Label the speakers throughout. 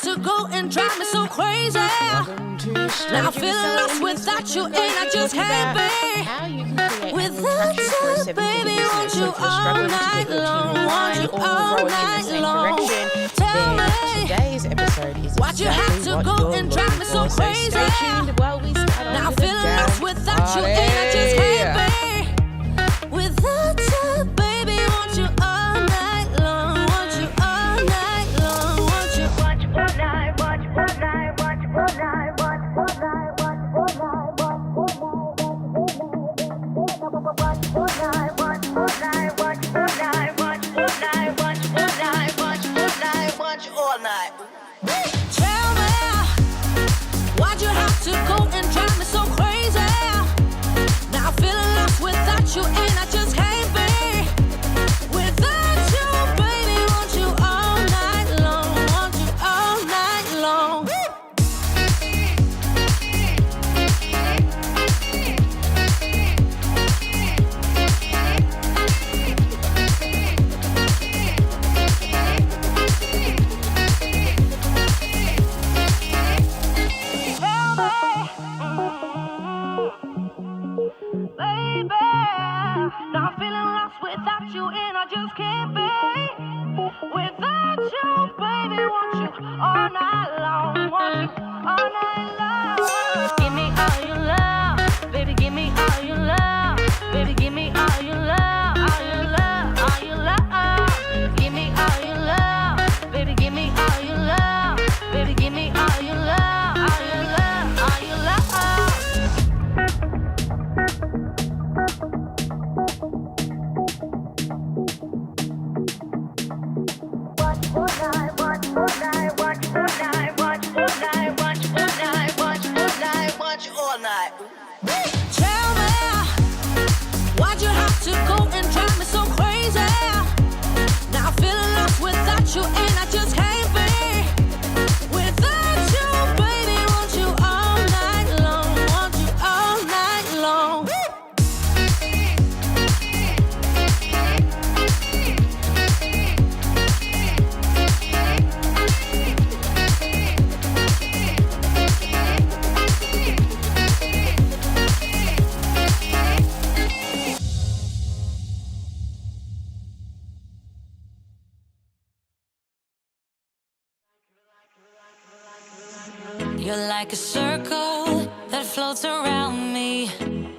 Speaker 1: to go and drive me so crazy. Now I'm feeling lost without you, and I just can't be without you, baby. Want you all night long, want you all night long. Tell me,
Speaker 2: today's episode is
Speaker 1: why'd you have to go and drive me so crazy?
Speaker 2: Stay tuned while we start on
Speaker 1: now I'm feeling lost without you, and I just can't be without you, baby. Want you all night long, want you all night long, want you all night, want you all night, want you all night, want you all night, want you all night, want you all night, want you all night, want you all night, want you all night, want you all night, want you all night, want you all night. Tell me, why'd you have to go and drive me so crazy? Now I'm feeling lost without you, and I just can't be without you, baby. Want you all night long, want you all night long. Baby, now I'm feeling lost without you, and I just can't be without you, baby. Want you all night long, want you all night long. Give me all your love, baby. Give me all your love, baby. Give me all your love, all your love, all your love. Give me all your love, baby. Give me all your love, baby. Give me all your love, all your love, all your love. Tell me, why'd you have to go and drive me so crazy? Now I'm feeling lost without you, and I just can't be without you, baby. Want you all night long, want you all night long. You're like a circle that floats around me,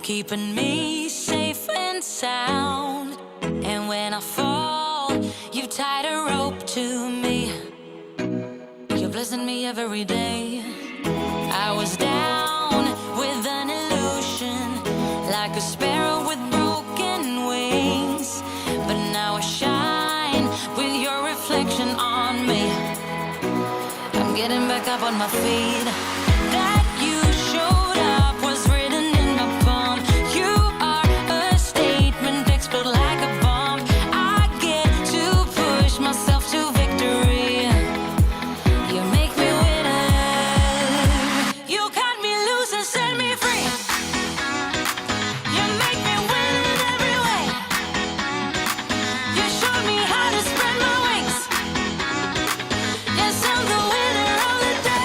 Speaker 1: keeping me safe and sound. And when I fall, you tied a rope to me. You're blessing me every day. I was down with an illusion, like a sparrow with broken wings. But now I shine with your reflection on me. I'm getting back up on my feet. That you showed up was written in my palm. You are a statement, explode like a bomb. I get to push myself to victory. You make me winner. You cut me loose and set me free. You make me win in every way. You showed me how to spread my wings. Yes, I'm the winner of the day.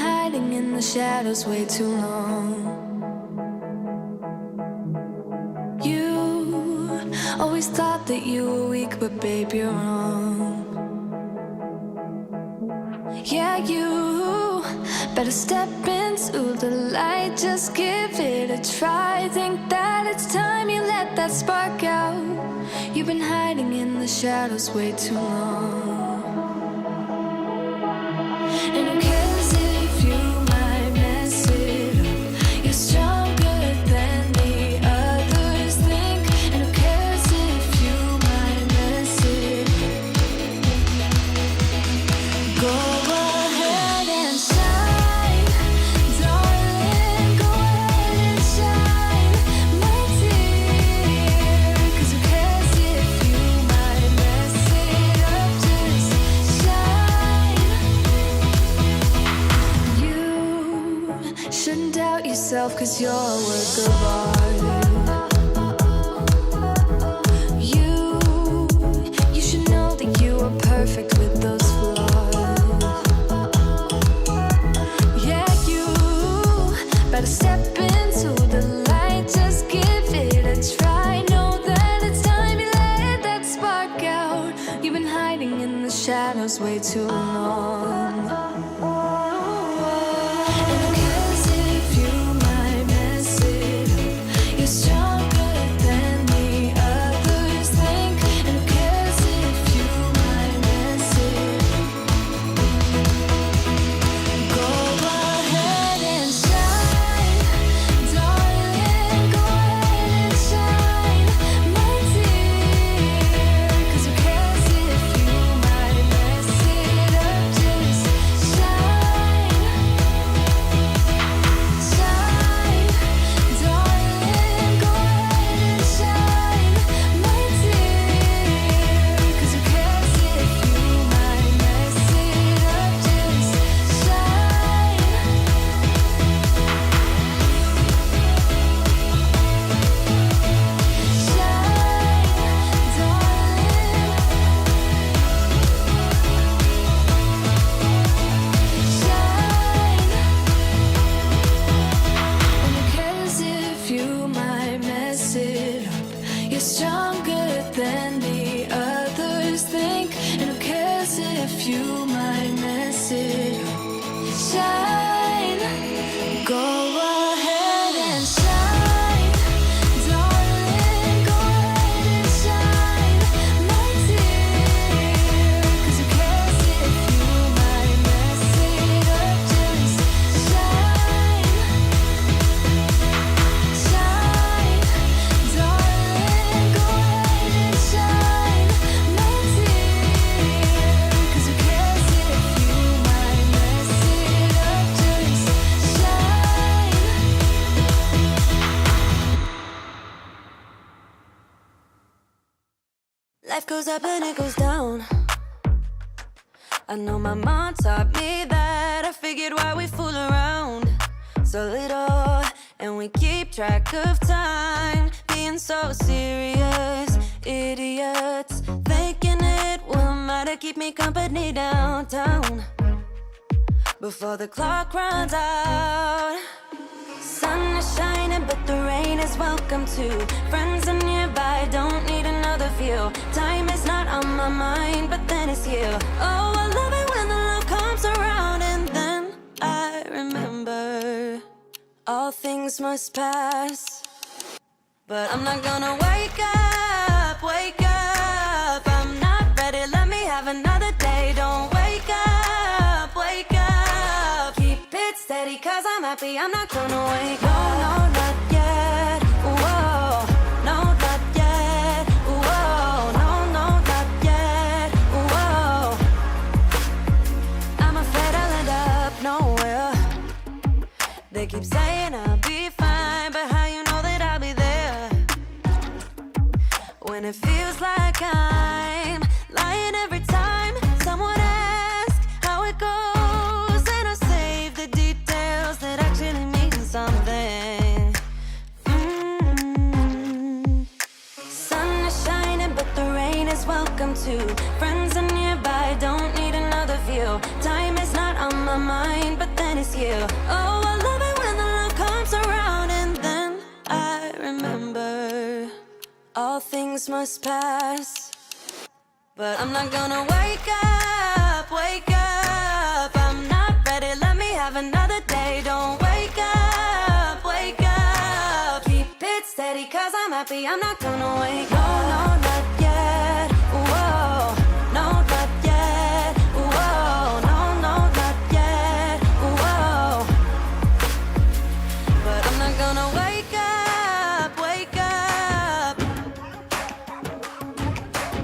Speaker 3: hiding in the shadows way too long. You always thought that you were weak, but babe, you're wrong. Yeah, you better step into the light, just give it a try. Think that it's time you let that spark out. You've been hiding in the shadows way too long. And who cares if you might mess it up? You're stronger than the others think. And who cares if you might mess it up? Go ahead and shine, darling. Go ahead and shine, my dear. 'Cause who cares if you might mess it up? Just shine. You shouldn't doubt yourself, 'cause you're a work of art. You should know that you are perfect with those flaws. Yeah, you better step into the light, just give it a try. Know that it's time you let that spark out. You've been hiding in the shadows way too long. And who cares if you might mess it up? You're stronger than the others think. And who cares if you might mess it up? Go ahead and shine, darling. Go ahead and shine, my dear. 'Cause who cares if you might mess it up? Just shine, shine, darling. Go ahead and shine, my dear. 'Cause who cares if you might mess it up? Just shine. You're stronger than the others think. And who cares if you might mess it up? Shine. Go ahead and shine, darling. Go ahead and shine, my dear. 'Cause who cares if you might mess it up? Just shine, shine, darling. Go ahead and shine, my dear. 'Cause who cares if you might mess it up? Just shine.
Speaker 4: Life goes up and it goes down. I know my mom taught me that. I figured why we fool around so little, and we keep track of time, being so serious. Idiots thinking it will matter, keep me company downtown before the clock runs out. Sun is shining, but the rain is welcome too. Friends are nearby, don't need another view. Time is not on my mind, but then it's you. Oh, I love it when the love comes around, and then I remember all things must pass. But I'm not gonna wake up, wake up. I'm not ready, let me have another day. Don't wake up, wake up. Keep it steady, 'cause I'm happy, I'm not gonna wake up. No, not yet, whoa. No, not yet, whoa. No, not yet, whoa. I'm afraid I'll end up nowhere. They keep saying I'll be fine, but how you know that I'll be there when it feels like I'm lying every time someone asks how it goes, and I save the details that actually mean something. Sun is shining, but the rain is welcome too. Friends are nearby, don't need another view. Time is not on my mind, but then it's miss you. Oh, I love it when the love comes around, and then I remember all things must pass. But I'm not gonna wake up, wake up. I'm not ready, let me have another day. Don't wake up, wake up. Keep it steady, cause I'm happy, I'm not gonna wake up. No, no, not yet. Whoa, no, not yet. Whoa, no, no, not yet. Whoa. But I'm not gonna wake up, wake up.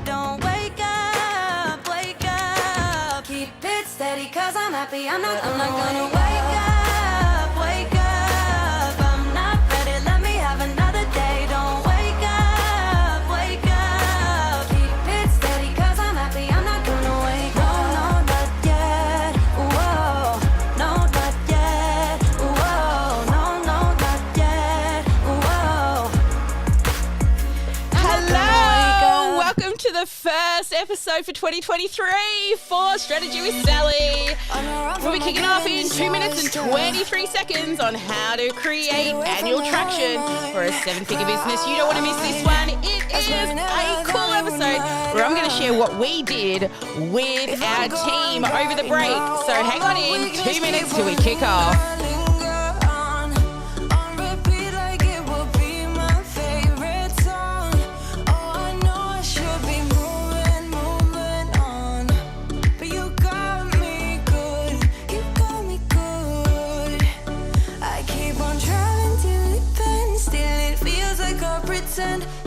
Speaker 4: Don't wake up, wake up. Keep it steady, cause I'm happy, I'm not gonna wake up, wake up. I'm not ready, let me have another day. Don't wake up, wake up. Keep it steady, cause I'm happy, I'm not gonna wake up. No, no, not yet. Whoa, no, not yet. Whoa, no, no, not yet. Whoa.
Speaker 2: Hello, welcome to the first episode for 2023 for Strategy with Sally. We'll be kicking off in 2 minutes and 23 seconds on how to create annual traction for a seven-figure business. You don't want to miss this one. It is a cool episode where I'm going to share what we did with our team over the break. So hang on in 2 minutes till we kick off.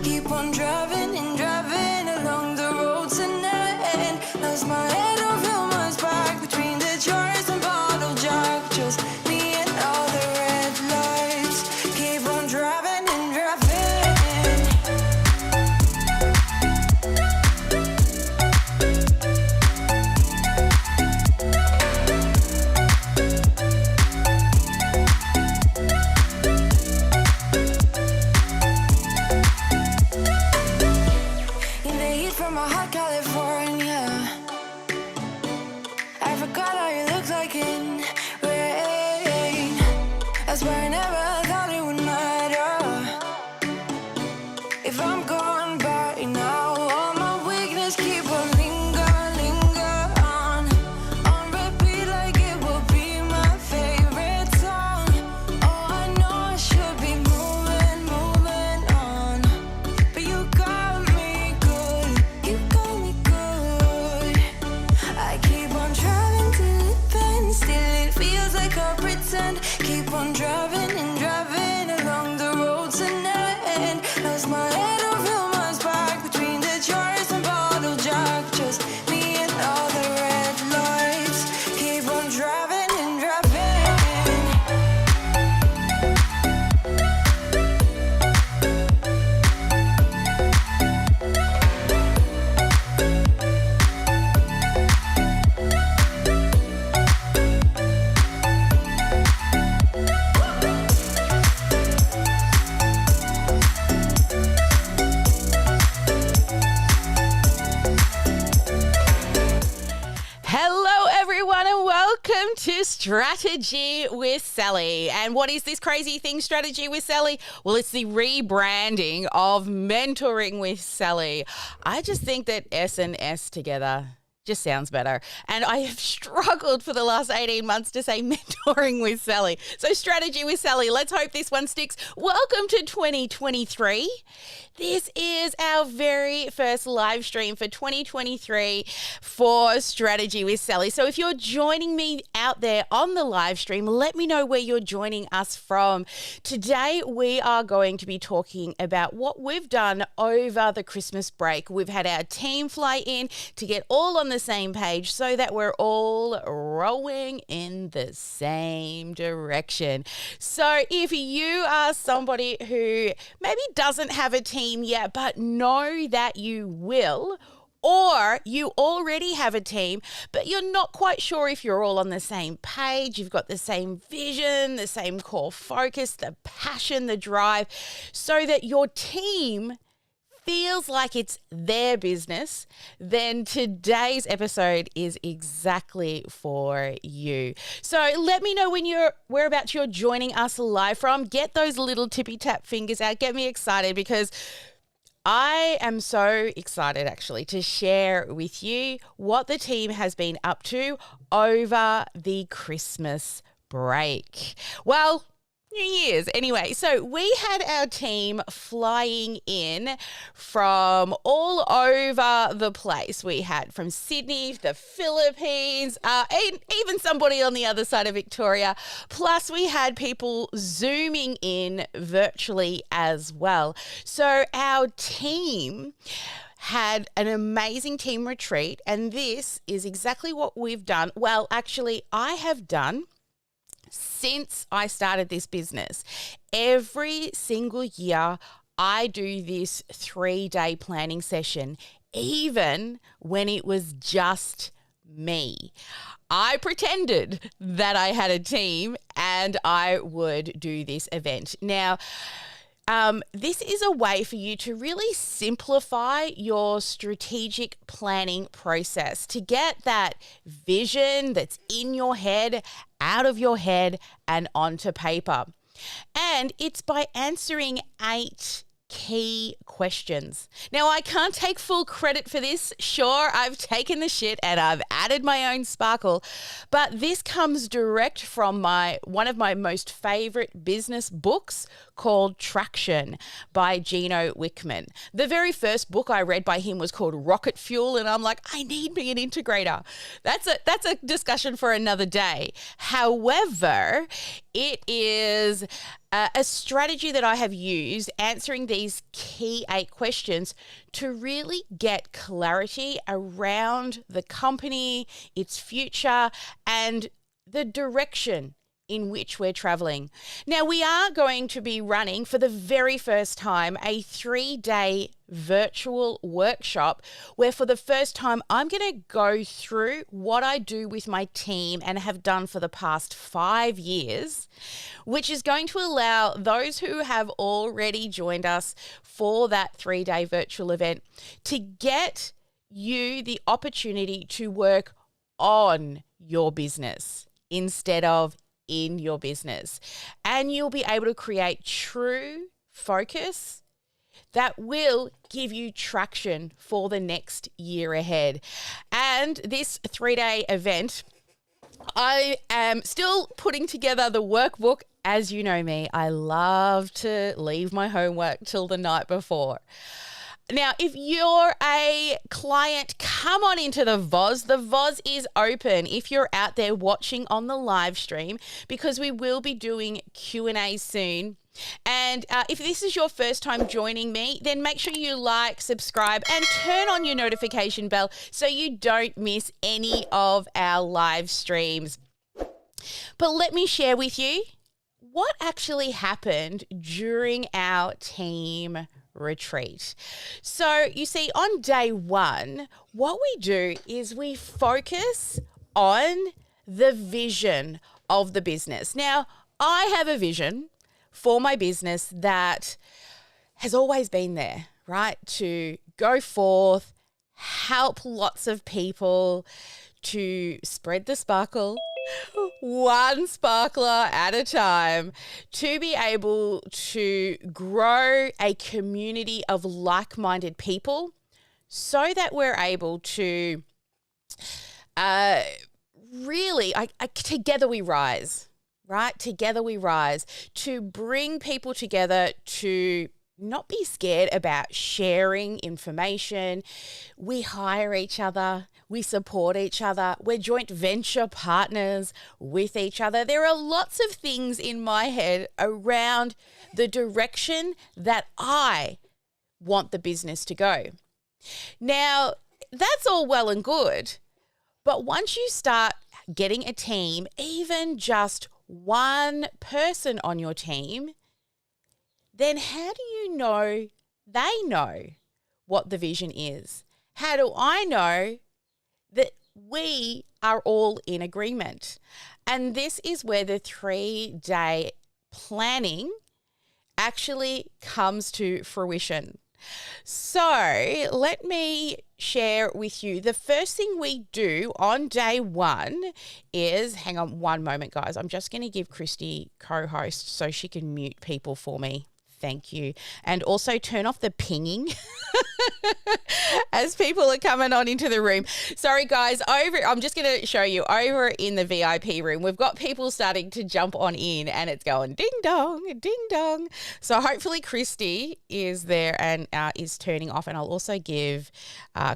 Speaker 3: Keep on driving and driving along the road tonight. Lost my head over my back between the jars and bottle jack. Just me and all the red lights. Keep on driving and driving. In the heat from a hot California, I forgot how you looked like in rain. I swear I never thought it would matter if I'm gone by now. All my weakness keep on linger on repeat like it will be my favorite song. Oh, I know I should be moving on, but you got me good, you got me good. I keep on driving till it bends, still it feels like I pretend. Keep on driving and driving along the road tonight. Lost my head over my back between the jars and bottle jack. Just me and all the red lights. Keep on driving and driving.
Speaker 2: Hello, everyone, and welcome to Strategy with Sally. And what is this crazy thing, Strategy with Sally? Well, it's the rebranding of Mentoring with Sally. I just think that S and S together just sounds better. And I have struggled for the last 18 months to say Mentoring with Sally. So Strategy with Sally, let's hope this one sticks. Welcome to 2023. This is our very first live stream for 2023 for Strategy with Sally. So if you're joining me out there on the live stream, let me know where you're joining us from. Today, we are going to be talking about what we've done over the Christmas break. We've had our team fly in to get all on the same page so that we're all rowing in the same direction. So if you are somebody who maybe doesn't have a team yet, but know that you will, or you already have a team, but you're not quite sure if you're all on the same page, you've got the same vision, the same core focus, the passion, the drive, so that your team feels like it's their business, then today's episode is exactly for you. So let me know whereabouts you're joining us live from. Get those little tippy tap fingers out. Get me excited because I am so excited actually to share with you what the team has been up to over the Christmas break. Well, New Year's. Anyway, so we had our team flying in from all over the place. We had from Sydney, the Philippines, and even somebody on the other side of Victoria. Plus, we had people zooming in virtually as well. So our team had an amazing team retreat, and this is exactly what we've done. Well, actually, I have done since I started this business. Every single year, I do this 3-day planning session, even when it was just me. I pretended that I had a team and I would do this event. Now, this is a way for you to really simplify your strategic planning process, to get that vision that's in your head out of your head and onto paper. And it's by answering 8 key questions. Now, I can't take full credit for this. Sure, I've taken the shit and I've added my own sparkle, but this comes direct from one of my most favorite business books called Traction by Gino Wickman. The very first book I read by him was called Rocket Fuel, and I'm like, I need me an integrator. That's a discussion for another day. However, it is a strategy that I have used answering these key 8 questions to really get clarity around the company, its future, and the direction in which we're traveling. Now, we are going to be running for the very first time a 3-day virtual workshop where for the first time I'm going to go through what I do with my team and have done for the past 5 years, which is going to allow those who have already joined us for that 3-day virtual event to get you the opportunity to work on your business instead of in your business. And you'll be able to create true focus that will give you traction for the next year ahead. And this 3-day event, I am still putting together the workbook. As you know me, I love to leave my homework till the night before. Now, if you're a client, come on into the VOZ. The VOZ is open if you're out there watching on the live stream, because we will be doing Q&A soon. And if this is your first time joining me, then make sure you like, subscribe, and turn on your notification bell so you don't miss any of our live streams. But let me share with you what actually happened during our team retreat. So you see, on day 1, what we do is we focus on the vision of the business. Now, I have a vision for my business that has always been there, right? To go forth, help lots of people, to spread the sparkle, one sparkler at a time, to be able to grow a community of like-minded people so that we're able to really, together we rise, right? Together we rise, to bring people together, to not be scared about sharing information. We hire each other. We support each other. We're joint venture partners with each other. There are lots of things in my head around the direction that I want the business to go. Now, that's all well and good, but once you start getting a team, even just one person on your team, then how do you know they know what the vision is? How do I know that we are all in agreement? And this is where the 3-day planning actually comes to fruition. So let me share with you. The first thing we do on day one is, hang on one moment, guys. I'm just going to give Christy co-host so she can mute people for me. Thank you. And also turn off the pinging as people are coming on into the room. Sorry, guys. I'm just going to show you over in the VIP room. We've got people starting to jump on in and it's going ding dong, ding dong. So hopefully Christy is there and is turning off. And I'll also give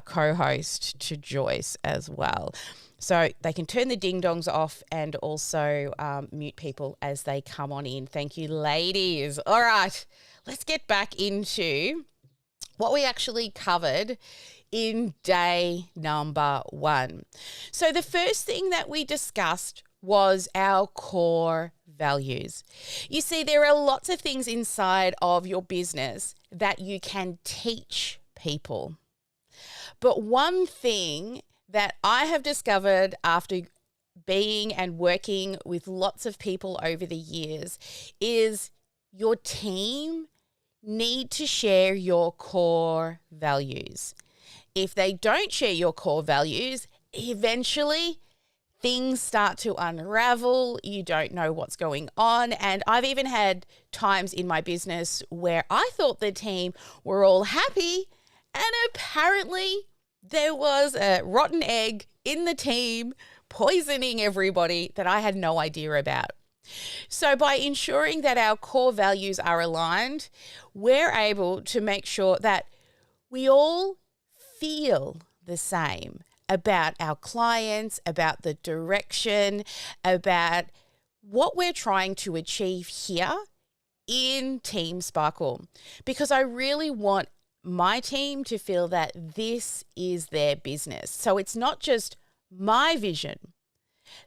Speaker 2: co-host to Joyce as well. So they can turn the ding-dongs off and also mute people as they come on in. Thank you, ladies. All right, let's get back into what we actually covered in day number one. So the first thing that we discussed was our core values. You see, there are lots of things inside of your business that you can teach people. But one thing that I have discovered after being and working with lots of people over the years is your team need to share your core values. If they don't share your core values, eventually things start to unravel. You don't know what's going on. And I've even had times in my business where I thought the team were all happy and apparently there was a rotten egg in the team poisoning everybody that I had no idea about. So by ensuring that our core values are aligned, we're able to make sure that we all feel the same about our clients, about the direction, about what we're trying to achieve here in Team Sparkle. Because I really want my team to feel that this is their business. So it's not just my vision.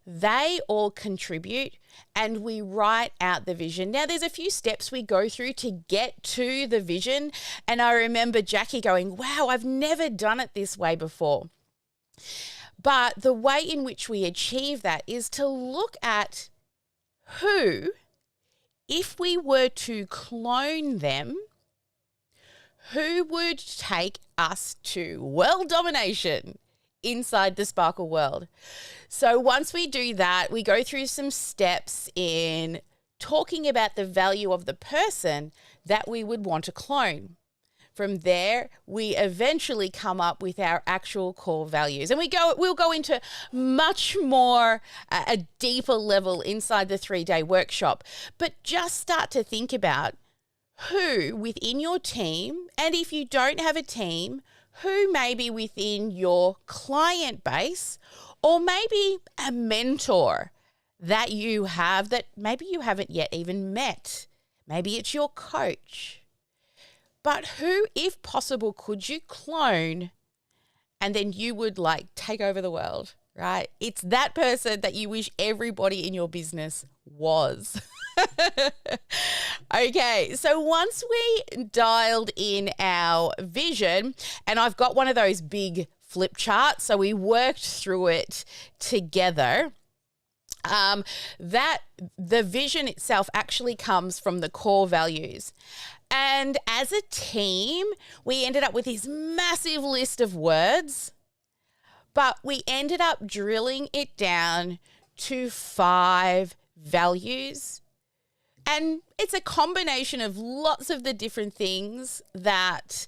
Speaker 2: They all contribute and we write out the vision. Now, there's a few steps we go through to get to the vision. And I remember Jackie going, wow, I've never done it this way before. But the way in which we achieve that is to look at who, if we were to clone them, who would take us to world domination inside the Sparkle world. So once we do that, we go through some steps in talking about the value of the person that we would want to clone. From there, we eventually come up with our actual core values. And we'll go into much more, a deeper level inside the 3-day workshop. But just start to think about who within your team, and if you don't have a team, who maybe within your client base, or maybe a mentor that you have that maybe you haven't yet even met. Maybe it's your coach. But who, if possible, could you clone and then you would take over the world, right? It's that person that you wish everybody in your business was. Okay, so once we dialed in our vision, and I've got one of those big flip charts, so we worked through it together. That the vision itself actually comes from the core values. And as a team, we ended up with this massive list of words, but we ended up drilling it down to 5 values. And it's a combination of lots of the different things that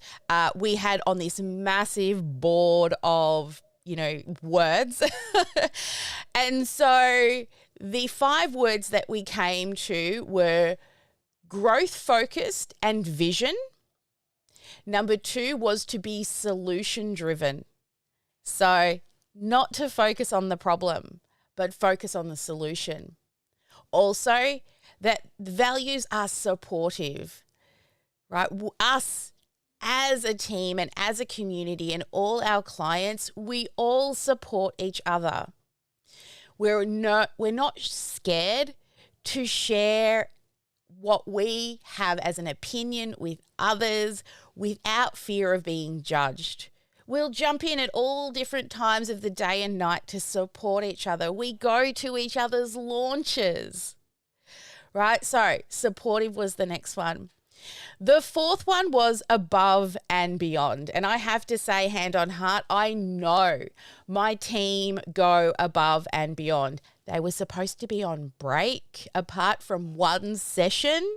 Speaker 2: we had on this massive board of, words. And so the 5 words that we came to were growth focused and vision. Number 2 was to be solution driven. So not to focus on the problem, but focus on the solution. Also, that values are supportive, right? Us as a team and as a community and all our clients, we all support each other. We're not scared to share what we have as an opinion with others without fear of being judged. We'll jump in at all different times of the day and night to support each other. We go to each other's launches, right? So supportive was the next one. The fourth one was above and beyond. And I have to say, hand on heart, I know my team go above and beyond. They were supposed to be on break apart from one session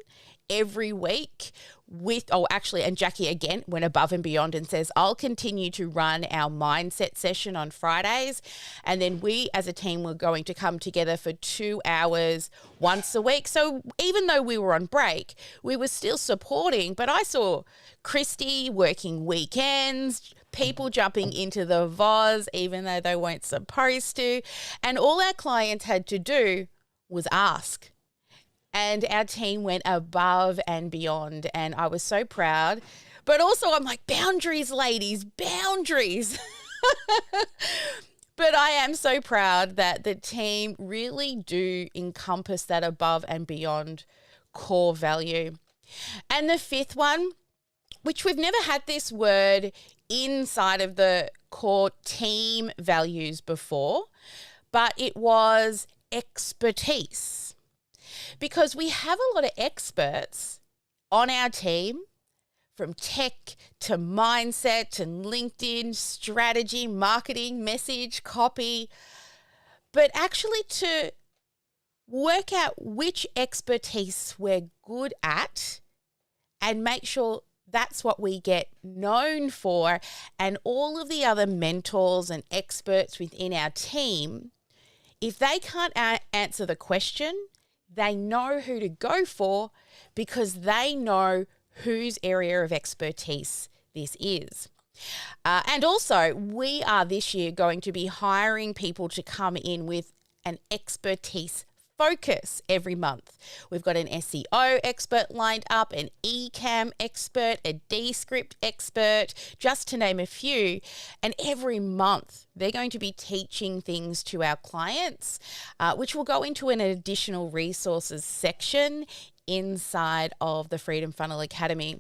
Speaker 2: every week and Jackie again went above and beyond and says, I'll continue to run our mindset session on Fridays. And then we as a team were going to come together for 2 hours once a week. So even though we were on break, we were still supporting. But I saw Christy working weekends, people jumping into the VOZ, even though they weren't supposed to. And all our clients had to do was ask. And our team went above and beyond. And I was so proud. But also I'm like, boundaries, ladies, boundaries. But I am so proud that the team really do encompass that above and beyond core value. And the fifth one, which we've never had this word inside of the core team values before, but it was expertise. Because we have a lot of experts on our team, from tech to mindset to LinkedIn, strategy, marketing, message, copy. But actually to work out which expertise we're good at and make sure that's what we get known for, and all of the other mentors and experts within our team, if they can't answer the question, they know who to go for because they know whose area of expertise this is. And also, we are this year going to be hiring people to come in with an expertise focus every month. We've got an SEO expert lined up, an eCam expert, a Descript expert, just to name a few. And every month they're going to be teaching things to our clients, which will go into an additional resources section inside of the Freedom Funnel Academy.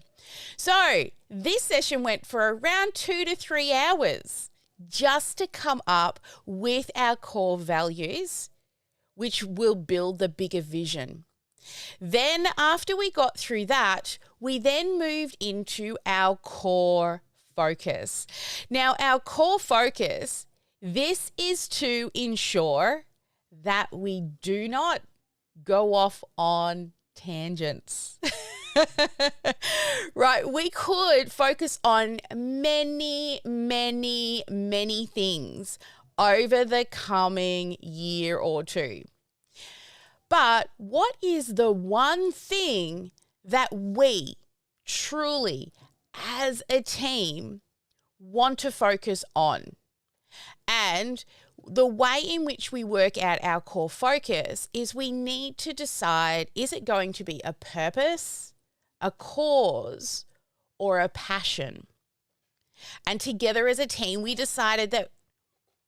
Speaker 2: So this session went for around 2 to 3 hours just to come up with our core values, which will build the bigger vision. Then after we got through that, we then moved into our core focus. Now, our core focus, this is to ensure that we do not go off on tangents. Right, we could focus on many, many, many things over the coming year or two. But what is the one thing that we truly, as a team, want to focus on? And the way in which we work out our core focus is we need to decide, is it going to be a purpose, a cause, or a passion? And together as a team, we decided that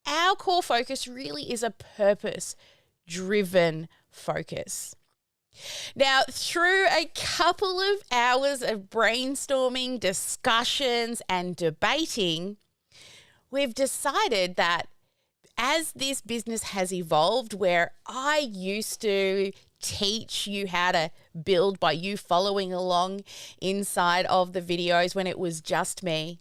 Speaker 2: our core focus really is a purpose-driven focus. Now, through a couple of hours of brainstorming, discussions, and debating, we've decided that as this business has evolved, where I used to teach you how to build by you following along inside of the videos when it was just me,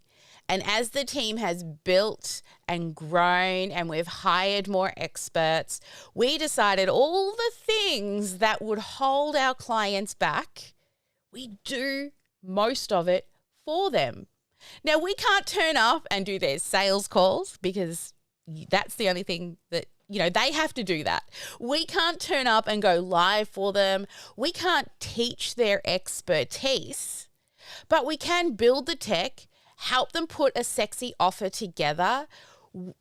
Speaker 2: and as the team has built and grown and we've hired more experts, we decided all the things that would hold our clients back, we do most of it for them. Now, we can't turn up and do their sales calls because that's the only thing that, they have to do that. We can't turn up and go live for them. We can't teach their expertise, but we can build the tech, help them put a sexy offer together,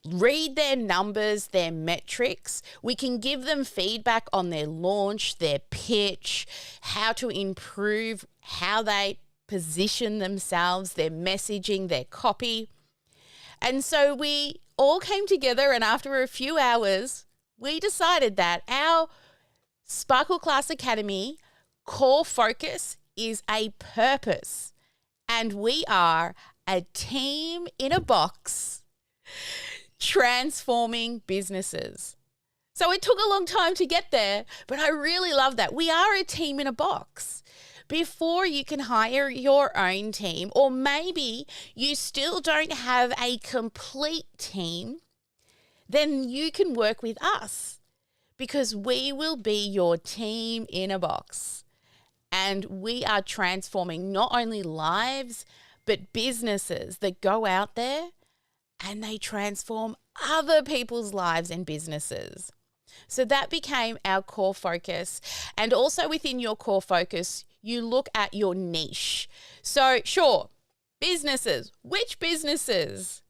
Speaker 2: read their numbers, their metrics. We can give them feedback on their launch, their pitch, how to improve how they position themselves, their messaging, their copy. And so we all came together, and after a few hours, we decided that our Sparkle Class Academy core focus is a purpose, and we are a team in a box transforming businesses. So it took a long time to get there, but I really love that. We are a team in a box before you can hire your own team, or maybe you still don't have a complete team, then you can work with us because we will be your team in a box. And we are transforming not only lives, but businesses that go out there and they transform other people's lives and businesses. So that became our core focus. And also within your core focus, you look at your niche. So sure, businesses. Which businesses?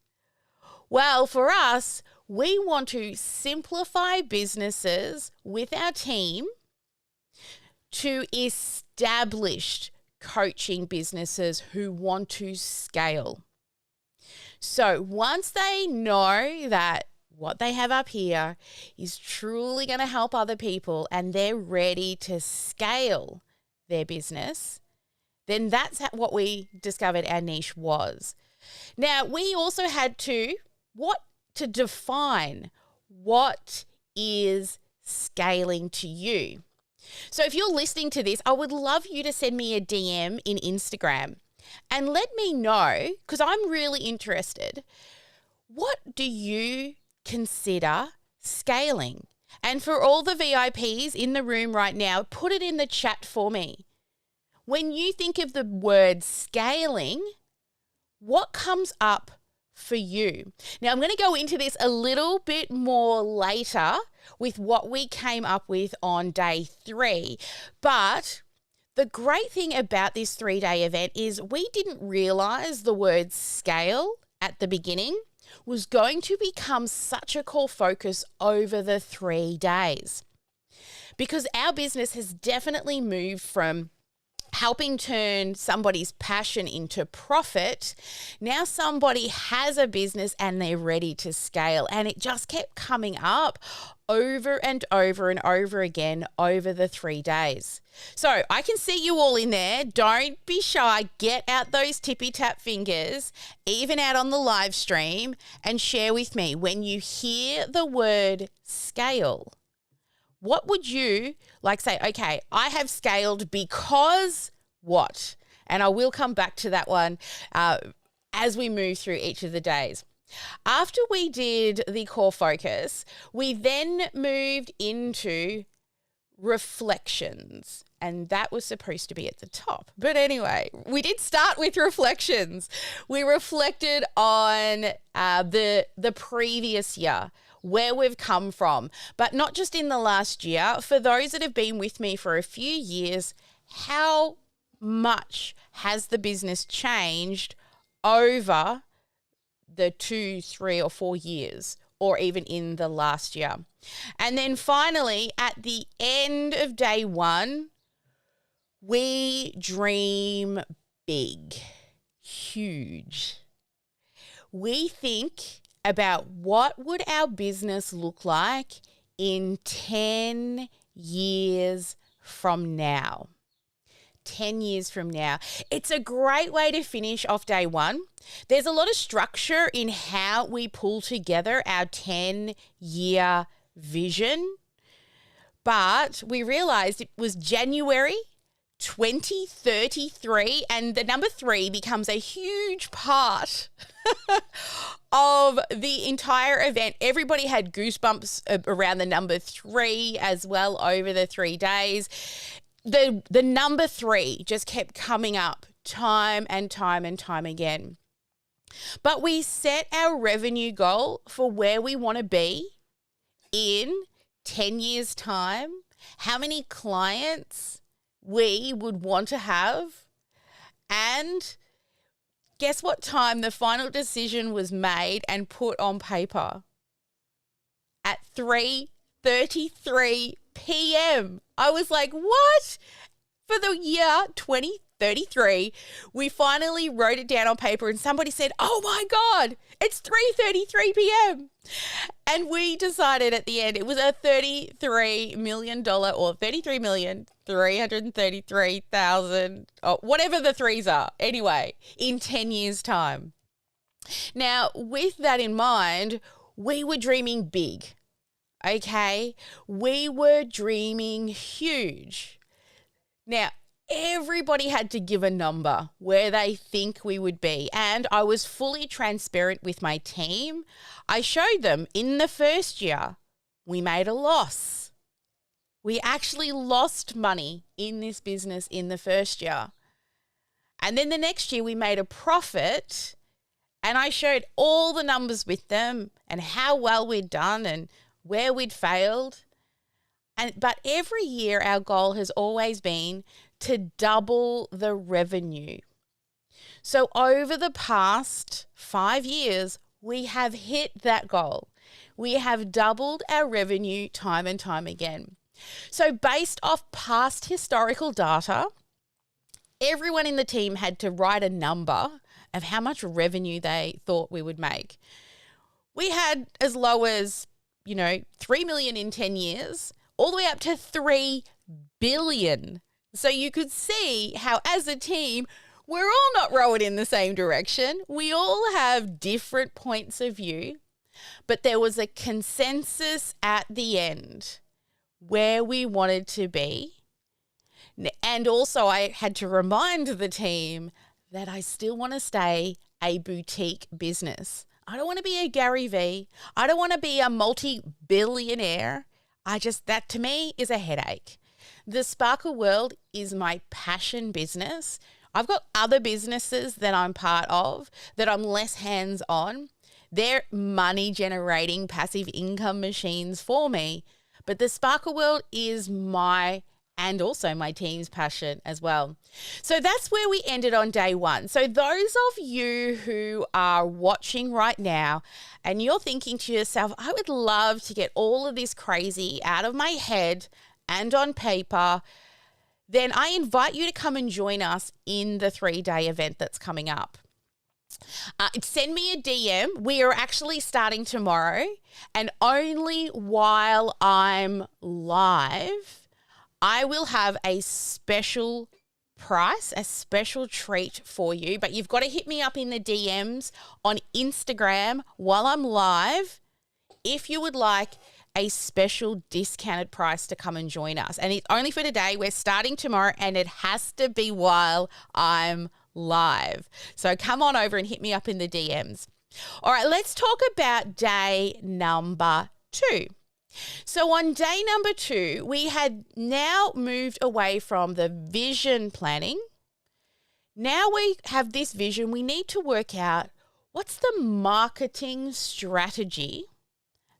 Speaker 2: Well, for us, we want to simplify businesses with our team to established coaching businesses who want to scale. So once they know that what they have up here is truly going to help other people and they're ready to scale their business, then that's what we discovered our niche was. Now, we also had to define what is scaling to you. So if you're listening to this, I would love you to send me a DM in Instagram and let me know, because I'm really interested. What do you consider scaling? And for all the VIPs in the room right now, put it in the chat for me. When you think of the word scaling, what comes up for you? Now, I'm going to go into this a little bit more later with what we came up with on day 3. But the great thing about this 3-day event is we didn't realize the word scale at the beginning was going to become such a core focus over the 3 days. Because our business has definitely moved from helping turn somebody's passion into profit. Now somebody has a business and they're ready to scale. And it just kept coming up over and over and over again over the 3 days. So I can see you all in there. Don't be shy. Get out those tippy tap fingers, even out on the live stream, and share with me when you hear the word scale. What would you say, okay, I have scaled because what? And I will come back to that one as we move through each of the days. After we did the core focus, we then moved into reflections. And that was supposed to be at the top. But anyway, we did start with reflections. We reflected on the previous year, where we've come from, but not just in the last year. For those that have been with me for a few years, how much has the business changed over the 2, 3, or 4 years, or even in the last year? And then finally, at the end of day 1, we dream big, huge. We think about what would our business look like in 10 years from now. 10 years from now. It's a great way to finish off day 1. There's a lot of structure in how we pull together our 10-year vision, but we realized it was January 2033, and the number 3 becomes a huge part of the entire event. Everybody had goosebumps around the number 3 as well over the 3 days. The number 3 just kept coming up time and time and time again. But we set our revenue goal for where we want to be in 10 years' time, how many clients we would want to have, and guess what time the final decision was made and put on paper? At 3:33 p.m. I was like, what? For the year 2033, we finally wrote it down on paper and somebody said, oh my God, it's 3:33 p.m. And we decided at the end it was a $33 million or $33,333,000, whatever the threes are. Anyway, in 10 years' time. Now, with that in mind, we were dreaming big, okay? We were dreaming huge. Now, every everybody had to give a number where they think we would be. And I was fully transparent with my team. I showed them in the first year, we made a loss. We actually lost money in this business in the first year. And then the next year we made a profit, and I showed all the numbers with them and how well we'd done and where we'd failed. But every year our goal has always been to double the revenue. So over the past 5 years, we have hit that goal. We have doubled our revenue time and time again. So based off past historical data, everyone in the team had to write a number of how much revenue they thought we would make. We had as low as, 3 million in 10 years, all the way up to 3 billion. So you could see how as a team, we're all not rowing in the same direction. We all have different points of view, but there was a consensus at the end where we wanted to be. And also I had to remind the team that I still want to stay a boutique business. I don't want to be a Gary Vee. I don't want to be a multi-billionaire. That to me is a headache. The Sparkle World is my passion business. I've got other businesses that I'm part of that I'm less hands-on. They're money generating passive income machines for me. But the Sparkle World is and also my team's passion as well. So that's where we ended on day one. So those of you who are watching right now and you're thinking to yourself, I would love to get all of this crazy out of my head and on paper, then I invite you to come and join us in the 3-day event that's coming up. Send me a DM. We are actually starting tomorrow, and only while I'm live, I will have a special price, a special treat for you. But you've got to hit me up in the DMs on Instagram while I'm live if you would like a special discounted price to come and join us. And it's only for today. We're starting tomorrow, and it has to be while I'm live. So come on over and hit me up in the DMs. All right, let's talk about day number 2. So on day number 2, we had now moved away from the vision planning. Now we have this vision. We need to work out what's the marketing strategy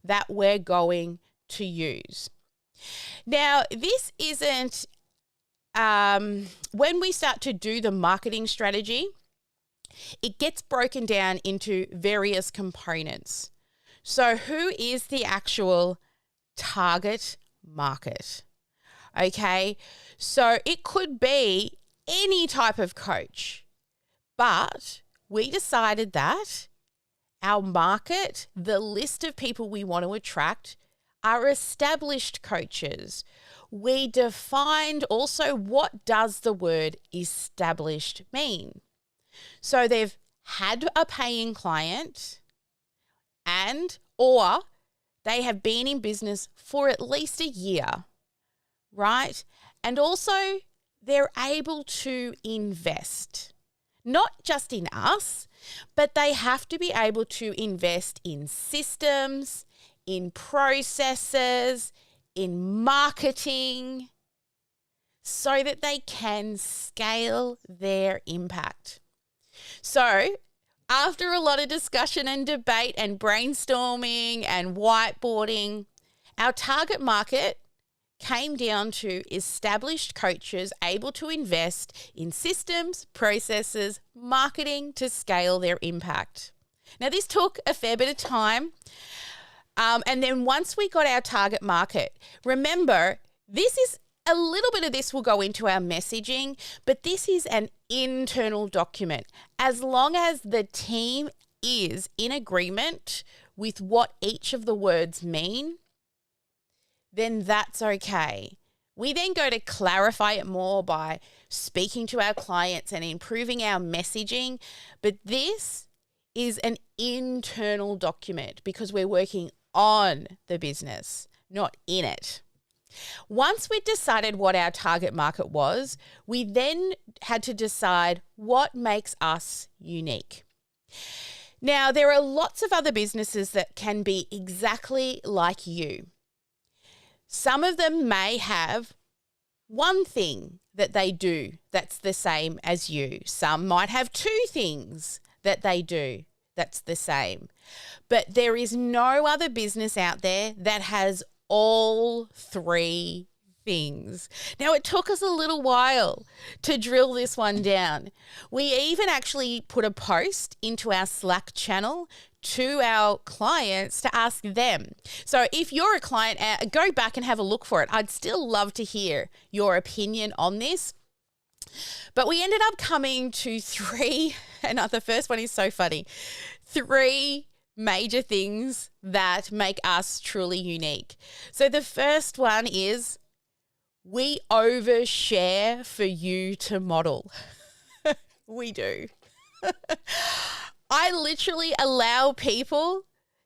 Speaker 2: that we're going to use. Now, this isn't when we start to do the marketing strategy, it gets broken down into various components. So who is the actual target market? Okay, so it could be any type of coach, but we decided that our market, the list of people we want to attract, are established coaches. We defined also what does the word established mean. So they've had a paying client or they have been in business for at least a year, right? And also they're able to invest, not just in us, but they have to be able to invest in systems, in processes, in marketing, so that they can scale their impact. So after a lot of discussion and debate and brainstorming and whiteboarding, our target market came down to established coaches able to invest in systems, processes, marketing to scale their impact. Now, this took a fair bit of time. And then once we got our target market, remember, a little bit of this will go into our messaging, but this is an internal document. As long as the team is in agreement with what each of the words mean, then that's okay. We then go to clarify it more by speaking to our clients and improving our messaging. But this is an internal document because we're working on the business, not in it. Once we decided what our target market was, we then had to decide what makes us unique. Now, there are lots of other businesses that can be exactly like you. Some of them may have one thing that they do that's the same as you. Some might have two things that they do that's the same. But there is no other business out there that has all three things. Now, it took us a little while to drill this one down. We even actually put a post into our Slack channel to our clients to ask them. So if you're a client, go back and have a look for it. I'd still love to hear your opinion on this. But we ended up coming to three, and the first one is so funny, three major things that make us truly unique. So the first one is we overshare for you to model. We do. I literally allow people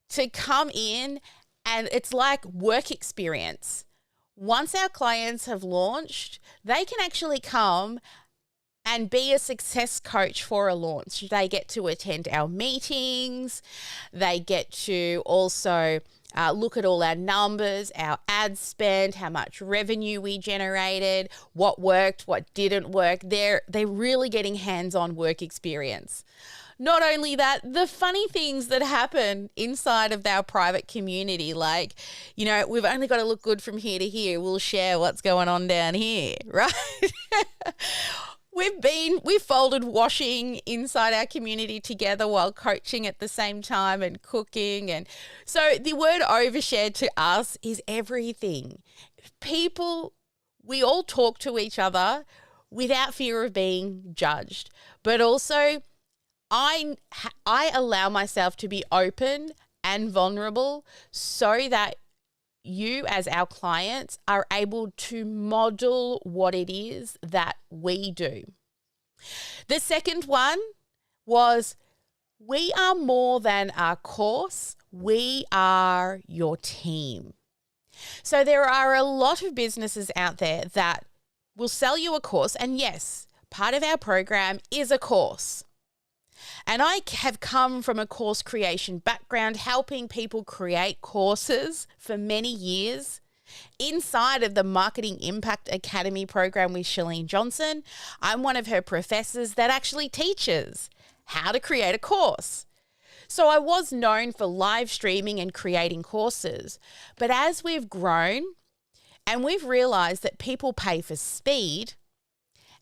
Speaker 2: to come in and it's like work experience. Once our clients have launched, they can actually come and be a success coach for a launch. They get to attend our meetings. They get to also look at all our numbers, our ad spend, how much revenue we generated, what worked, what didn't work. They're really getting hands-on work experience. Not only that, the funny things that happen inside of our private community, like, we've only got to look good from here to here. We'll share what's going on down here, right? We've folded washing inside our community together while coaching at the same time and cooking. And so the word overshare to us is everything. People, we all talk to each other without fear of being judged, but also I allow myself to be open and vulnerable so that you as our clients are able to model what it is that we do. The second one was we are more than our course, we are your team. So there are a lot of businesses out there that will sell you a course, and yes, part of our program is a course. And I have come from a course creation background, helping people create courses for many years. Inside of the Marketing Impact Academy program with Chalene Johnson, I'm one of her professors that actually teaches how to create a course. So I was known for live streaming and creating courses. But as we've grown and we've realized that people pay for speed,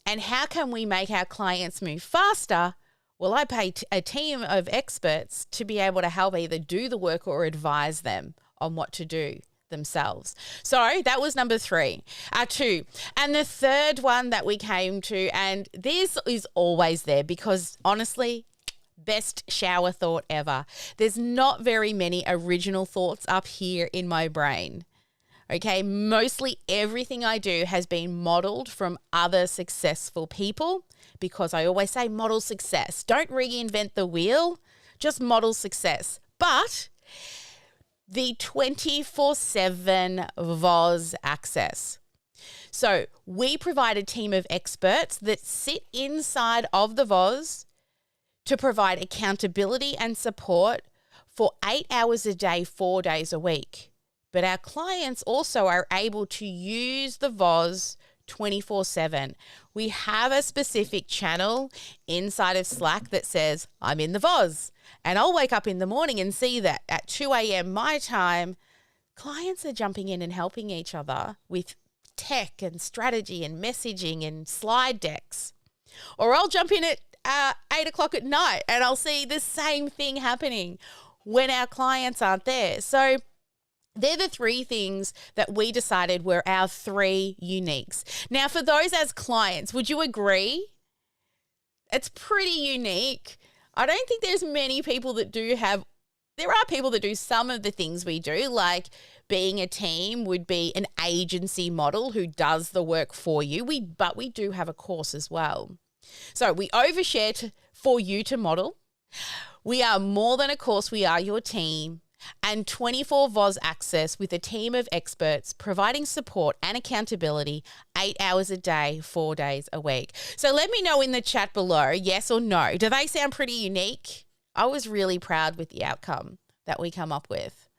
Speaker 2: and how can we make our clients move faster? Well, I pay a team of experts to be able to help either do the work or advise them on what to do themselves. So that was number two. And the third one that we came to, and this is always there because honestly, best shower thought ever. There's not very many original thoughts up here in my brain. Okay, mostly everything I do has been modeled from other successful people because I always say model success. Don't reinvent the wheel, just model success. But the 24/7 VOZ access. So we provide a team of experts that sit inside of the VOZ to provide accountability and support for 8 hours a day, 4 days a week. But our clients also are able to use the VOZ 24/7. We have a specific channel inside of Slack that says, I'm in the VOZ. And I'll wake up in the morning and see that at 2 a.m. my time, clients are jumping in and helping each other with tech and strategy and messaging and slide decks. Or I'll jump in at 8 o'clock at night and I'll see the same thing happening when our clients aren't there. So they're the three things that we decided were our three uniques. Now, for those as clients, would you agree? It's pretty unique. I don't think there's many people that do have, there are people that do some of the things we do, like being a team would be an agency model who does the work for you. But we do have a course as well. So we overshare for you to model. We are more than a course, we are your team. and 24 VOZ access with a team of experts providing support and accountability 8 hours a day, 4 days a week. So let me know in the chat below, yes or no. Do they sound pretty unique? I was really proud with the outcome that we come up with.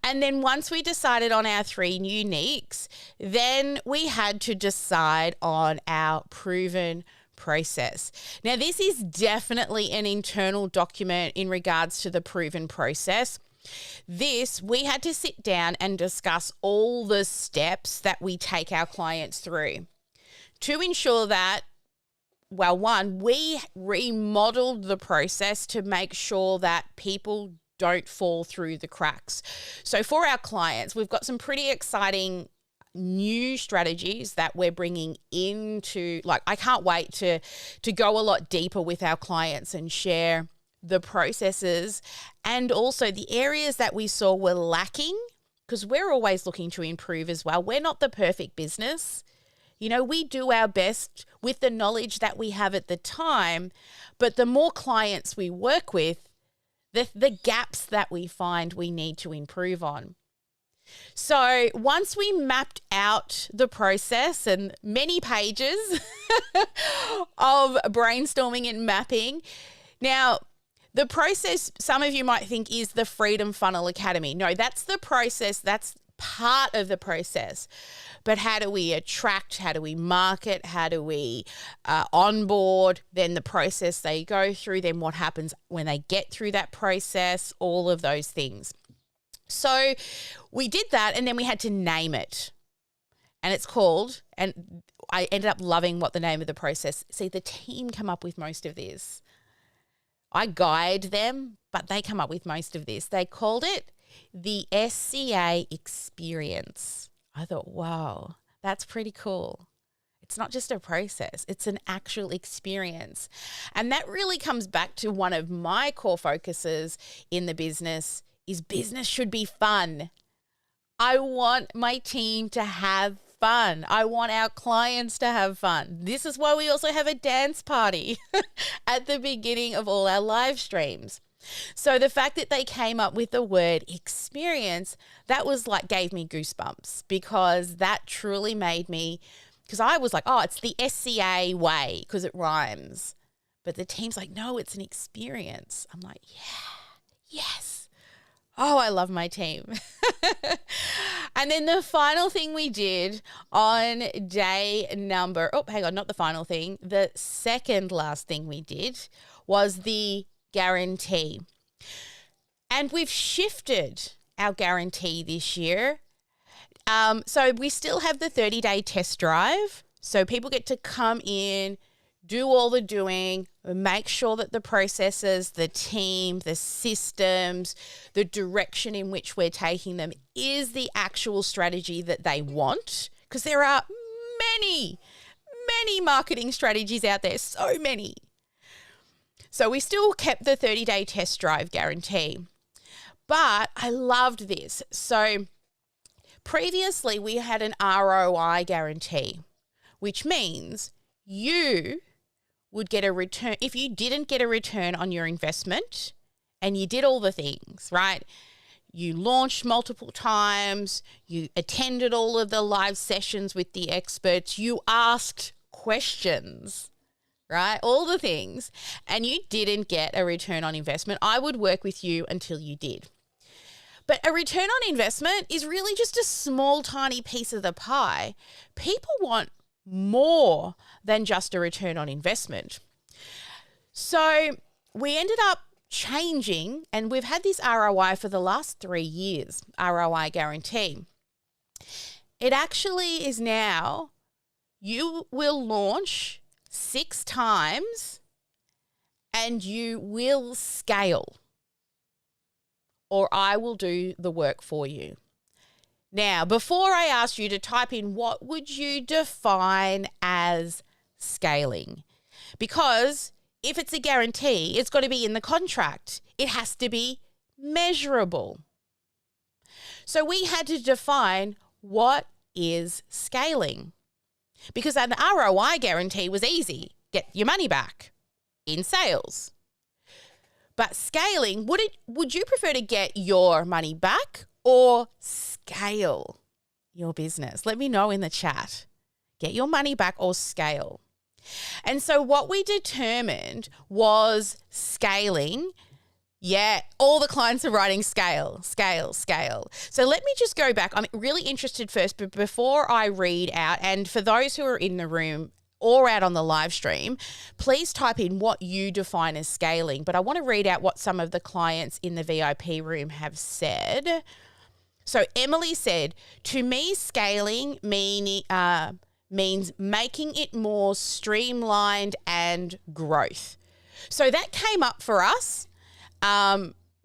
Speaker 2: And then once we decided on our 3 uniques, then we had to decide on our proven process. Now, this is definitely an internal document in regards to the proven process. We had to sit down and discuss all the steps that we take our clients through to ensure that, well, one, we remodeled the process to make sure that people don't fall through the cracks. So for our clients, we've got some pretty exciting new strategies that we're bringing into, like, I can't wait to go a lot deeper with our clients and share the processes and also the areas that we saw were lacking, because we're always looking to improve as well. We're not the perfect business. You know, we do our best with the knowledge that we have at the time, but the more clients we work with, the gaps that we find we need to improve on. So once we mapped out the process and many pages of brainstorming and mapping, now the process, some of you might think, is the Freedom Funnel Academy. No, that's the process. That's part of the process. But how do we attract? How do we market? How do we onboard? Then the process they go through, then what happens when they get through that process, all of those things. So we did that, and then we had to name it. And it's called, and I ended up loving what the name of the process. See, the team come up with most of this. I guide them, but they come up with most of this. They called it the SCA Experience. I thought, wow, that's pretty cool. It's not just a process, it's an actual experience. And that really comes back to one of my core focuses in the business is business should be fun. I want my team to have fun. I want our clients to have fun. This is why we also have a dance party at the beginning of all our live streams. So the fact that they came up with the word experience, that was like gave me goosebumps, because that truly made me, because I was like, oh, it's the SCA way because it rhymes. But the team's like, no, it's an experience. I'm like, yeah, yes. Oh, I love my team. And then the final thing we did on day number, not the final thing. The second last thing we did was the guarantee. And we've shifted our guarantee this year. So we still have the 30-day test drive. So people get to come in, do all the doing, make sure that the processes, the team, the systems, the direction in which we're taking them is the actual strategy that they want. Because there are many marketing strategies out there, so many. So we still kept the 30-day test drive guarantee. But I loved this. So previously we had an ROI guarantee, which means you would get a return. If you didn't get a return on your investment and you did all the things, right? You launched multiple times, you attended all of the live sessions with the experts, you asked questions, right? All the things, and you didn't get a return on investment, I would work with you until you did. But a return on investment is really just a small, tiny piece of the pie. People want more than just a return on investment. So we ended up changing, and we've had this ROI for the last 3 years, ROI guarantee. It actually is now, you will launch 6 times and you will scale, or I will do the work for you. Now, before I ask you to type in what would you define as scaling, because if it's a guarantee, it's got to be in the contract. It has to be measurable. So we had to define what is scaling, because an ROI guarantee was easy. Get your money back in sales. But scaling, would you prefer to get your money back or scale your business? Let me know in the chat. Get your money back or scale. And so what we determined was scaling. Yeah, all the clients are writing scale. So let me just go back. I'm really interested first, but before I read out, and for those who are in the room or out on the live stream, please type in what you define as scaling. But I want to read out what some of the clients in the VIP room have said. So Emily said, to me, scaling means making it more streamlined and growth. So that came up for us,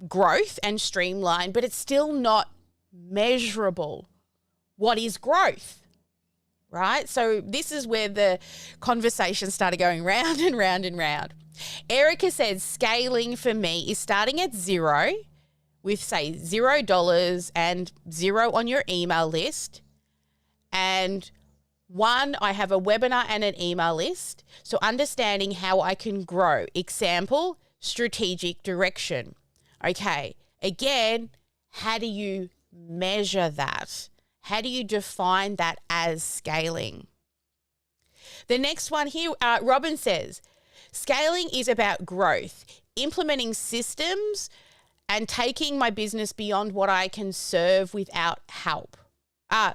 Speaker 2: growth and streamline, but it's still not measurable. What is growth? Right? So this is where the conversation started going round and round and round. Erica says scaling for me is starting at zero with, say, $0 and 0 on your email list. And one, I have a webinar and an email list. So understanding how I can grow. Example, strategic direction. Okay, again, how do you measure that? How do you define that as scaling? The next one here, Robin says, scaling is about growth, implementing systems and taking my business beyond what I can serve without help. Okay.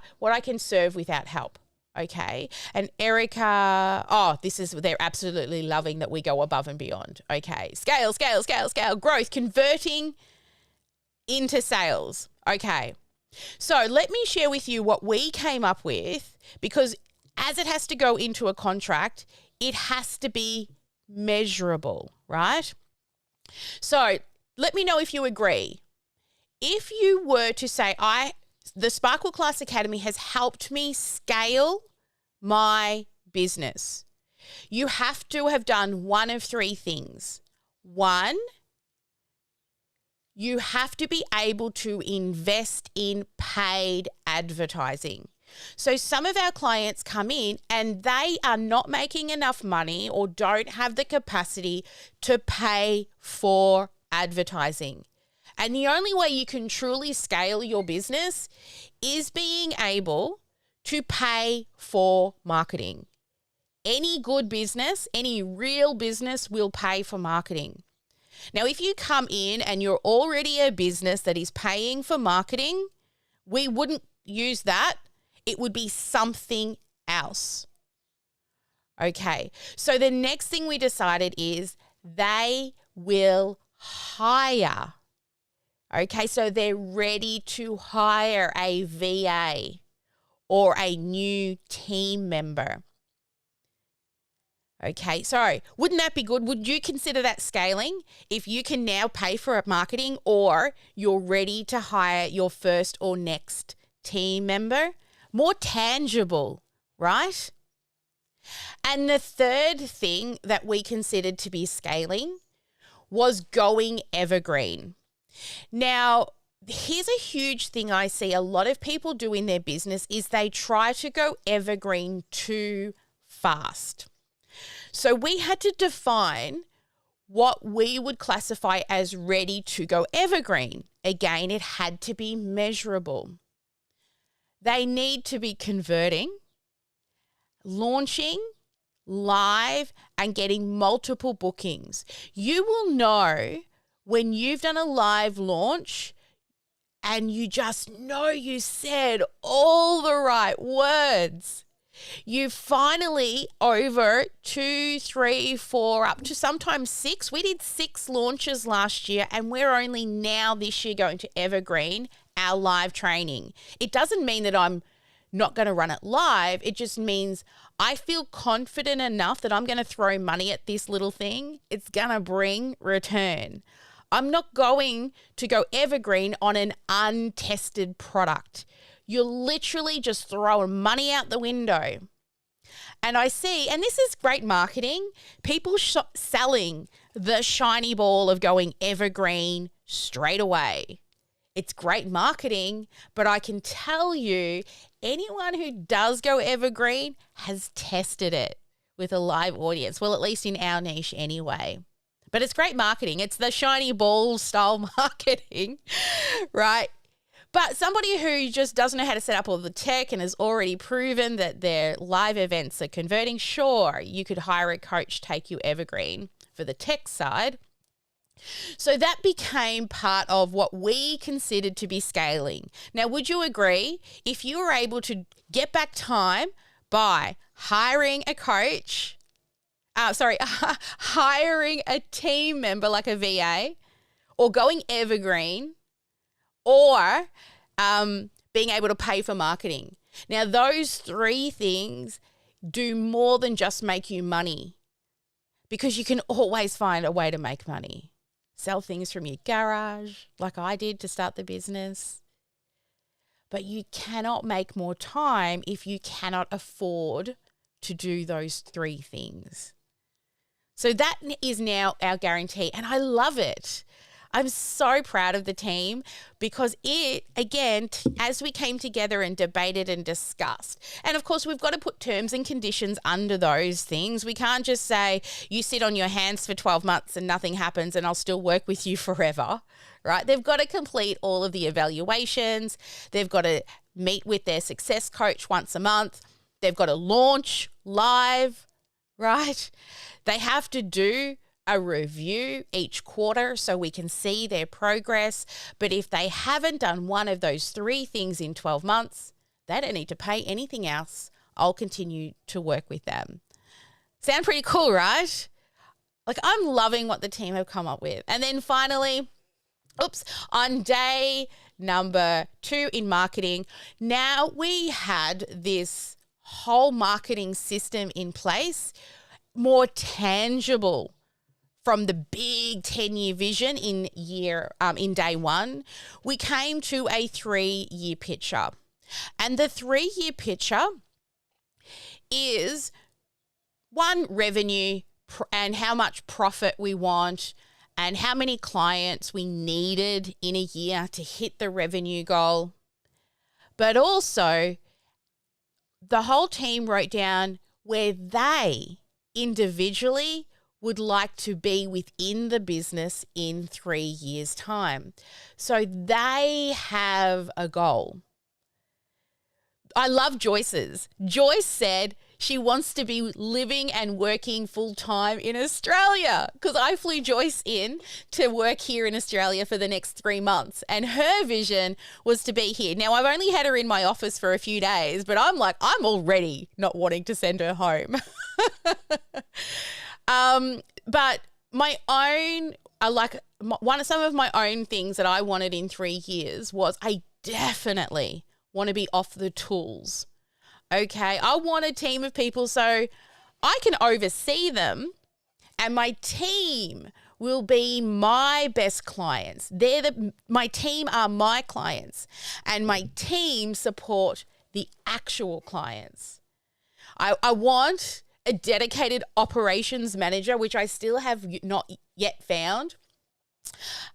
Speaker 2: And Erica, they're absolutely loving that we go above and beyond. Okay. Scale. Growth, converting into sales. Okay. So let me share with you what we came up with, because as it has to go into a contract, it has to be measurable, right? So let me know if you agree. If you were to say, the Sparkle Class Academy has helped me scale my business, you have to have done one of three things. One, you have to be able to invest in paid advertising. So some of our clients come in and they are not making enough money or don't have the capacity to pay for advertising. And the only way you can truly scale your business is being able to pay for marketing. Any good business, any real business will pay for marketing. Now, if you come in and you're already a business that is paying for marketing, we wouldn't use that. It would be something else. Okay, so the next thing we decided is they will hire. Okay, so they're ready to hire a VA or a new team member. Okay, so wouldn't that be good? Would you consider that scaling if you can now pay for a marketing or you're ready to hire your first or next team member? More tangible, right? And the third thing that we considered to be scaling was going evergreen. Now, here's a huge thing I see a lot of people do in their business is they try to go evergreen too fast. So we had to define what we would classify as ready to go evergreen. Again, it had to be measurable. They need to be converting, launching, live, and getting multiple bookings. You will know when you've done a live launch and you just know you said all the right words. You finally, over 2, 3, 4, up to sometimes 6. We did 6 launches last year and we're only now this year going to evergreen our live training. It doesn't mean that I'm not going to run it live. It just means I feel confident enough that I'm going to throw money at this little thing. It's going to bring return. I'm not going to go evergreen on an untested product. You're literally just throwing money out the window. And I see, and this is great marketing, people selling the shiny ball of going evergreen straight away. It's great marketing, but I can tell you anyone who does go evergreen has tested it with a live audience. Well, at least in our niche anyway. But it's great marketing. It's the shiny ball style marketing, right? But somebody who just doesn't know how to set up all the tech and has already proven that their live events are converting, sure, you could hire a coach, take you evergreen for the tech side. So that became part of what we considered to be scaling. Now, would you agree if you were able to get back time by hiring a coach, hiring a team member like a VA, or going evergreen, or being able to pay for marketing? Now, those three things do more than just make you money, because you can always find a way to make money. Sell things from your garage like I did to start the business. But you cannot make more time if you cannot afford to do those three things. So that is now our guarantee, and I love it. I'm so proud of the team because it, again, as we came together and debated and discussed, and of course we've got to put terms and conditions under those things. We can't just say you sit on your hands for 12 months and nothing happens and I'll still work with you forever, right? They've got to complete all of the evaluations. They've got to meet with their success coach once a month. They've got to launch live, right? They have to do a review each quarter so we can see their progress. But if they haven't done one of those three things in 12 months, they don't need to pay anything else. I'll continue to work with them. Sound pretty cool, right? Like, I'm loving what the team have come up with. And then finally, on day number 2 in marketing, now we had this whole marketing system in place, more tangible from the big 10-year vision in day 1. We came to a 3-year picture. And the 3-year picture is one, revenue and how much profit we want and how many clients we needed in a year to hit the revenue goal. But also, the whole team wrote down where they individually would like to be within the business in 3 years' time. So they have a goal. I love Joyce's. Joyce said she wants to be living and working full-time in Australia, because I flew Joyce in to work here in Australia for the next 3 months, and her vision was to be here. Now, I've only had her in my office for a few days, but I'm already not wanting to send her home. But my own, some of my own things that I wanted in 3 years was I definitely want to be off the tools. Okay, I want a team of people so I can oversee them, and my team will be my best clients. My team are my clients, and my team support the actual clients. I want a dedicated operations manager, which I still have not yet found.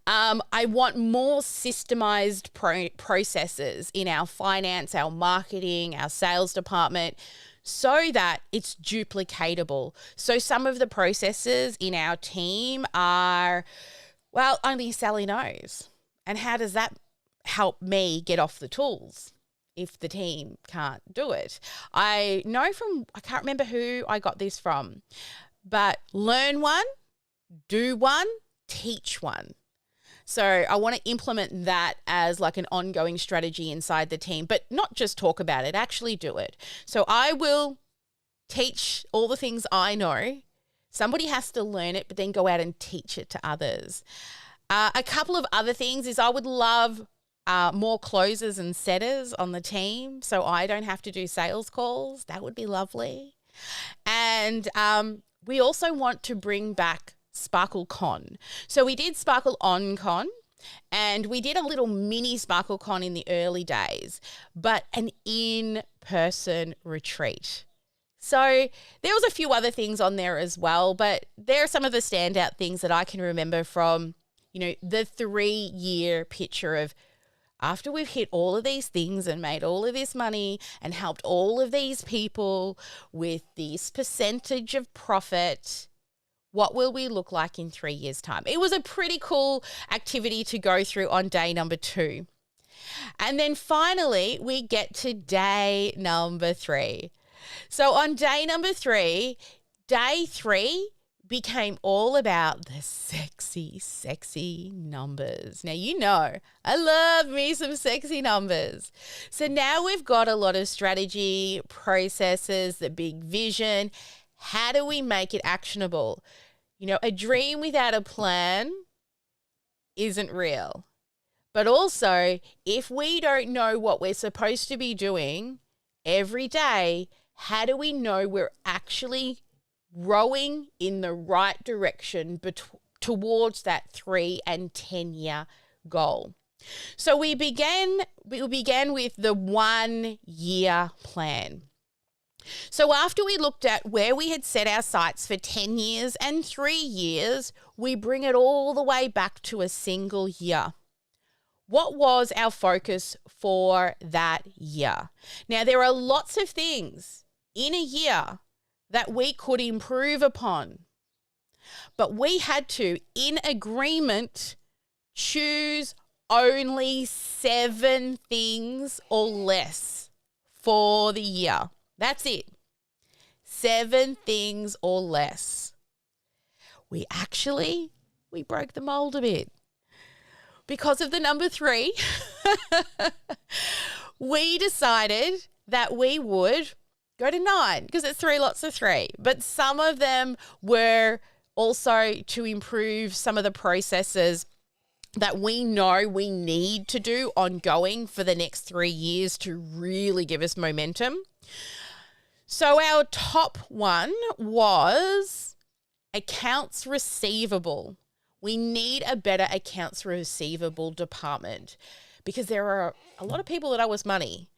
Speaker 2: I want more systemized processes in our finance, our marketing, our sales department, so that it's duplicatable. So some of the processes in our team are, well, only Sally knows. And how does that help me get off the tools if the team can't do it? I can't remember who I got this from, but learn one, do one, teach one. So I want to implement that as like an ongoing strategy inside the team, but not just talk about it, actually do it. So I will teach all the things I know. Somebody has to learn it, but then go out and teach it to others. A couple of other things is I would love more closers and setters on the team so I don't have to do sales calls. That would be lovely. And we also want to bring back Sparkle Con. So we did Sparkle On Con, and we did a little mini Sparkle Con in the early days, but an in-person retreat. So there was a few other things on there as well, but there are some of the standout things that I can remember from, the 3-year picture of after we've hit all of these things and made all of this money and helped all of these people with this percentage of profit, what will we look like in 3 years' time? It was a pretty cool activity to go through on day number 2. And then finally, we get to day number 3. So on day number 3, day 3 became all about the sexy, sexy numbers. Now, you know, I love me some sexy numbers. So now we've got a lot of strategy, processes, the big vision. How do we make it actionable? You know, a dream without a plan isn't real. But also, if we don't know what we're supposed to be doing every day, how do we know we're actually rowing in the right direction towards that 3 and 10 year goal? So we began with the 1 year plan. So after we looked at where we had set our sights for 10 years and 3 years, we bring it all the way back to a single year. What was our focus for that year? Now, there are lots of things in a year that we could improve upon, but we had to, in agreement, choose only 7 things or less for the year. That's it. 7 things or less. We broke the mold a bit. Because of the number 3, we decided that we would go to 9 because it's 3 lots of 3. But some of them were also to improve some of the processes that we know we need to do ongoing for the next 3 years to really give us momentum. So our top one was accounts receivable. We need a better accounts receivable department because there are a lot of people that owe us money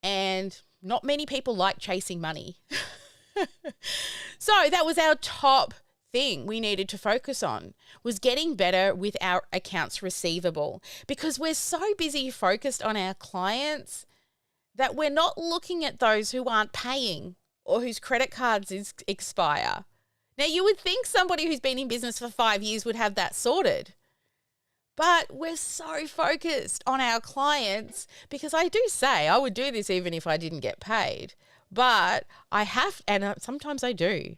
Speaker 2: and not many people like chasing money. So that was our top thing we needed to focus on, was getting better with our accounts receivable, because we're so busy focused on our clients that we're not looking at those who aren't paying or whose credit cards expire. Now, you would think somebody who's been in business for 5 years would have that sorted. But we're so focused on our clients, because I do say I would do this even if I didn't get paid. But I have, and sometimes I do,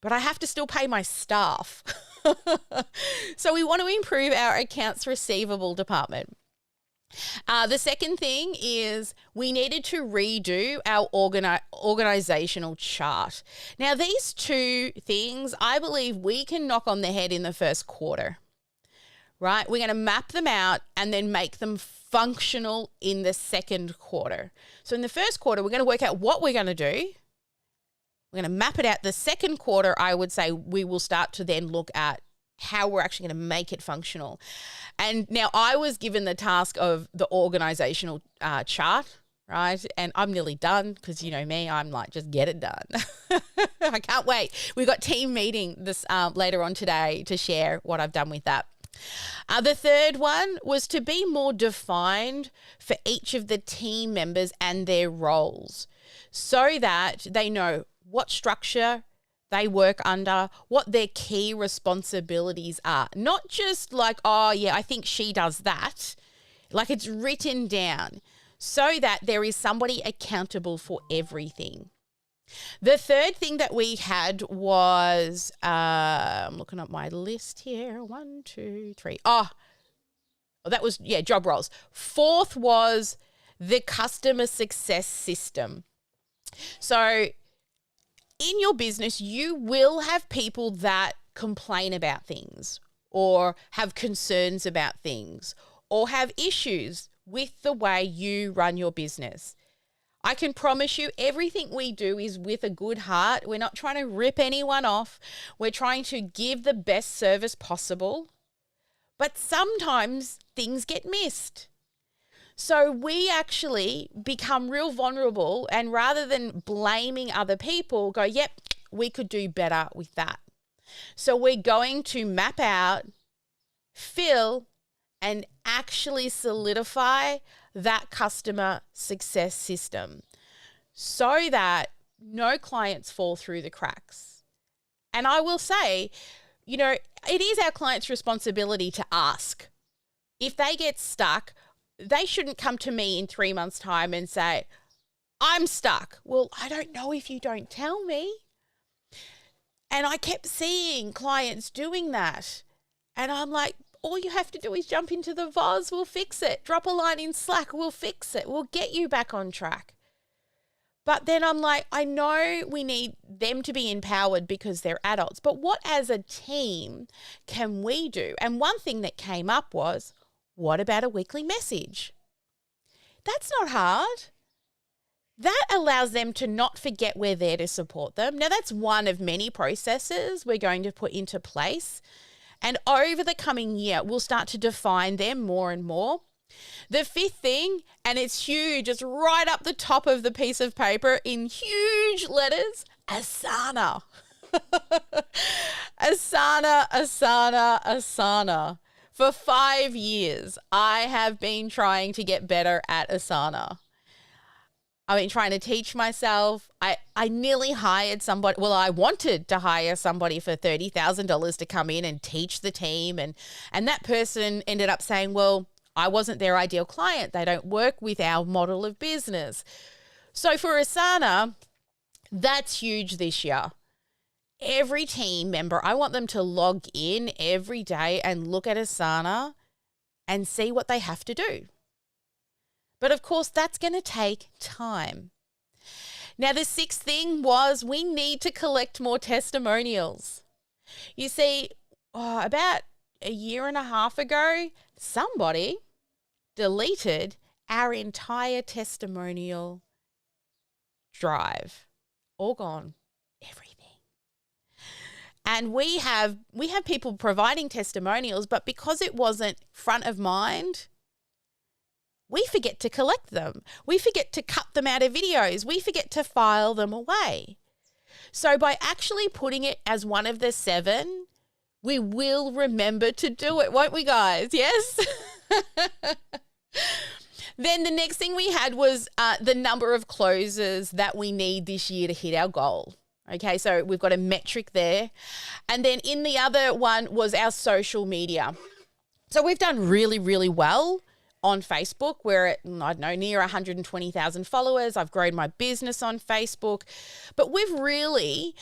Speaker 2: but I have to still pay my staff. So we want to improve our accounts receivable department. The second thing is we needed to redo our organizational chart. Now, these 2 things, I believe we can knock on the head in the first quarter, right? We're going to map them out and then make them functional in the second quarter. So in the first quarter, we're going to work out what we're going to do. We're going to map it out. The second quarter, I would say we will start to then look at how we're actually going to make it functional. And now I was given the task of the organizational chart, right? And I'm nearly done because you know me, I'm like, just get it done. I can't wait. We've got team meeting this later on today to share what I've done with that. The third one was to be more defined for each of the team members and their roles so that they know what structure they work under, what their key responsibilities are. Not just like, oh yeah, I think she does that. Like it's written down so that there is somebody accountable for everything. The third thing that we had was, I'm looking at my list here. 1, 2, 3. That was, job roles. Fourth was the customer success system. So in your business, you will have people that complain about things or have concerns about things or have issues with the way you run your business. I can promise you everything we do is with a good heart. We're not trying to rip anyone off. We're trying to give the best service possible. But sometimes things get missed. So we actually become real vulnerable, and rather than blaming other people, go, yep, we could do better with that. So we're going to map out, fill, and actually solidify that customer success system so that no clients fall through the cracks And I will say, you know, it is our client's responsibility to ask. If they get stuck, they shouldn't come to me in 3 months' time and say, I'm stuck. Well, I don't know if you don't tell me. And I kept seeing clients doing that. And I'm like, all you have to do is jump into the VOZ, we'll fix it. Drop a line in Slack, we'll fix it. We'll get you back on track. But then I'm like, I know we need them to be empowered because they're adults, but what as a team can we do? And one thing that came up was, what about a weekly message? That's not hard. That allows them to not forget we're there to support them. Now, that's one of many processes we're going to put into place. And over the coming year, we'll start to define them more and more. The fifth thing, and it's huge, it's right up the top of the piece of paper in huge letters, Asana. Asana, Asana, Asana. For 5 years, I have been trying to get better at Asana. I've been trying to teach myself. I nearly hired somebody. Well, I wanted to hire somebody for $30,000 to come in and teach the team. And that person ended up saying, well, I wasn't their ideal client. They don't work with our model of business. So for Asana, that's huge this year. Every team member, I want them to log in every day and look at Asana and see what they have to do. But of course, that's going to take time. Now, the sixth thing was we need to collect more testimonials. You see, about a year and a half ago, somebody deleted our entire testimonial drive. All gone. Everything. And we have people providing testimonials, but because it wasn't front of mind, we forget to collect them. We forget to cut them out of videos. We forget to file them away. So by actually putting it as one of the 7, we will remember to do it, won't we, guys? Yes? Then the next thing we had was the number of closes that we need this year to hit our goal. Okay, so we've got a metric there. And then in the other one was our social media. So we've done really, really well on Facebook. We're at, I don't know, near 120,000 followers. I've grown my business on Facebook. But we've really,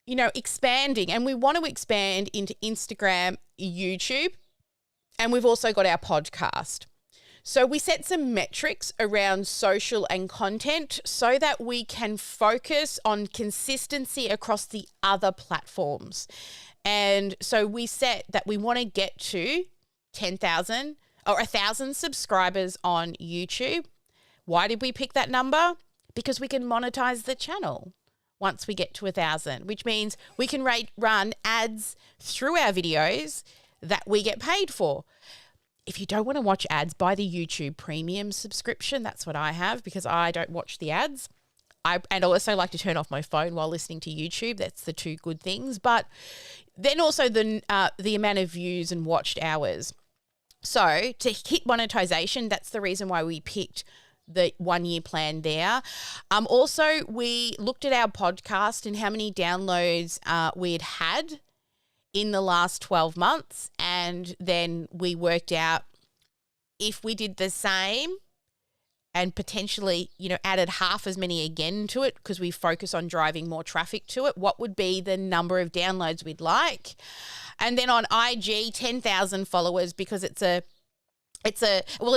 Speaker 2: expanding, and we want to expand into Instagram, YouTube, and we've also got our podcast. So we set some metrics around social and content so that we can focus on consistency across the other platforms. And so we set that we want to get to 10,000 or 1,000 subscribers on YouTube. Why did we pick that number? Because we can monetize the channel once we get to 1,000, which means we can run ads through our videos that we get paid for. If you don't want to watch ads, buy the YouTube Premium subscription. That's what I have because I don't watch the ads. And I also like to turn off my phone while listening to YouTube. That's the 2 good things. But then also the amount of views and watched hours. So to hit monetization, that's the reason why we picked the 1-year plan there. Also, we looked at our podcast and how many downloads we had in the last 12 months. And then we worked out if we did the same and potentially, added half as many again to it because we focus on driving more traffic to it, what would be the number of downloads we'd like? And then on IG, 10,000 followers because it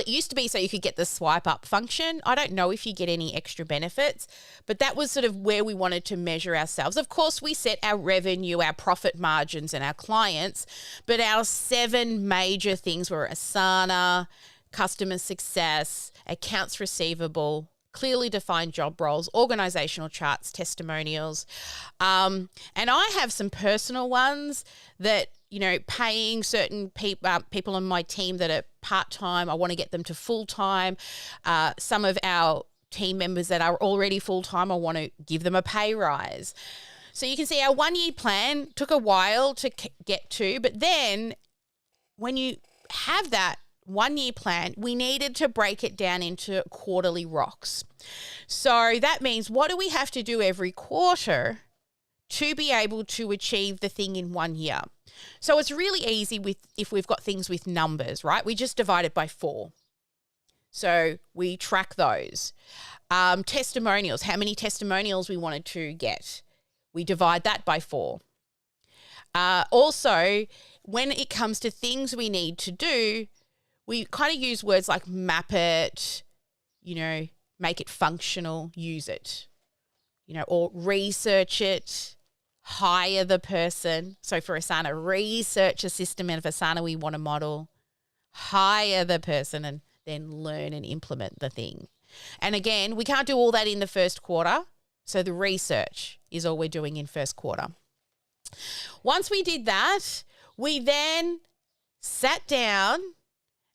Speaker 2: used to be so you could get the swipe up function. I don't know if you get any extra benefits, but that was sort of where we wanted to measure ourselves. Of course, we set our revenue, our profit margins and our clients, but our 7 major things were Asana, customer success, accounts receivable, clearly defined job roles, organizational charts, testimonials. And I have some personal ones that, paying certain people on my team that are part-time. I want to get them to full-time. Some of our team members that are already full-time, I want to give them a pay rise. So you can see our 1-year plan took a while to get to, but then when you have that 1-year plan, we needed to break it down into quarterly rocks. So that means what do we have to do every quarter to be able to achieve the thing in 1 year. So it's really easy if we've got things with numbers, right? We just divide it by 4. So we track those. Testimonials, how many testimonials we wanted to get. We divide that by 4. Also, when it comes to things we need to do, we kind of use words like map it, make it functional, use it, or research it, hire the person. So for Asana, research a system of Asana we want to model, hire the person, and then learn and implement the thing. And again, we can't do all that in the first quarter. So the research is all we're doing in first quarter. Once we did that, we then sat down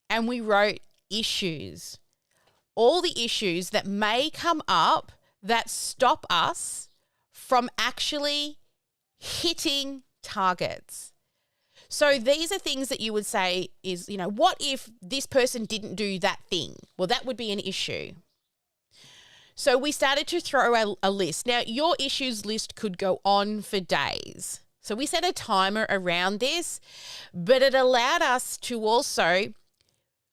Speaker 2: and we wrote issues. All the issues that may come up that stop us from actually hitting targets. So these are things that you would say is, what if this person didn't do that thing? Well, that would be an issue. So we started to throw a list. Now, your issues list could go on for days. So we set a timer around this, but it allowed us to also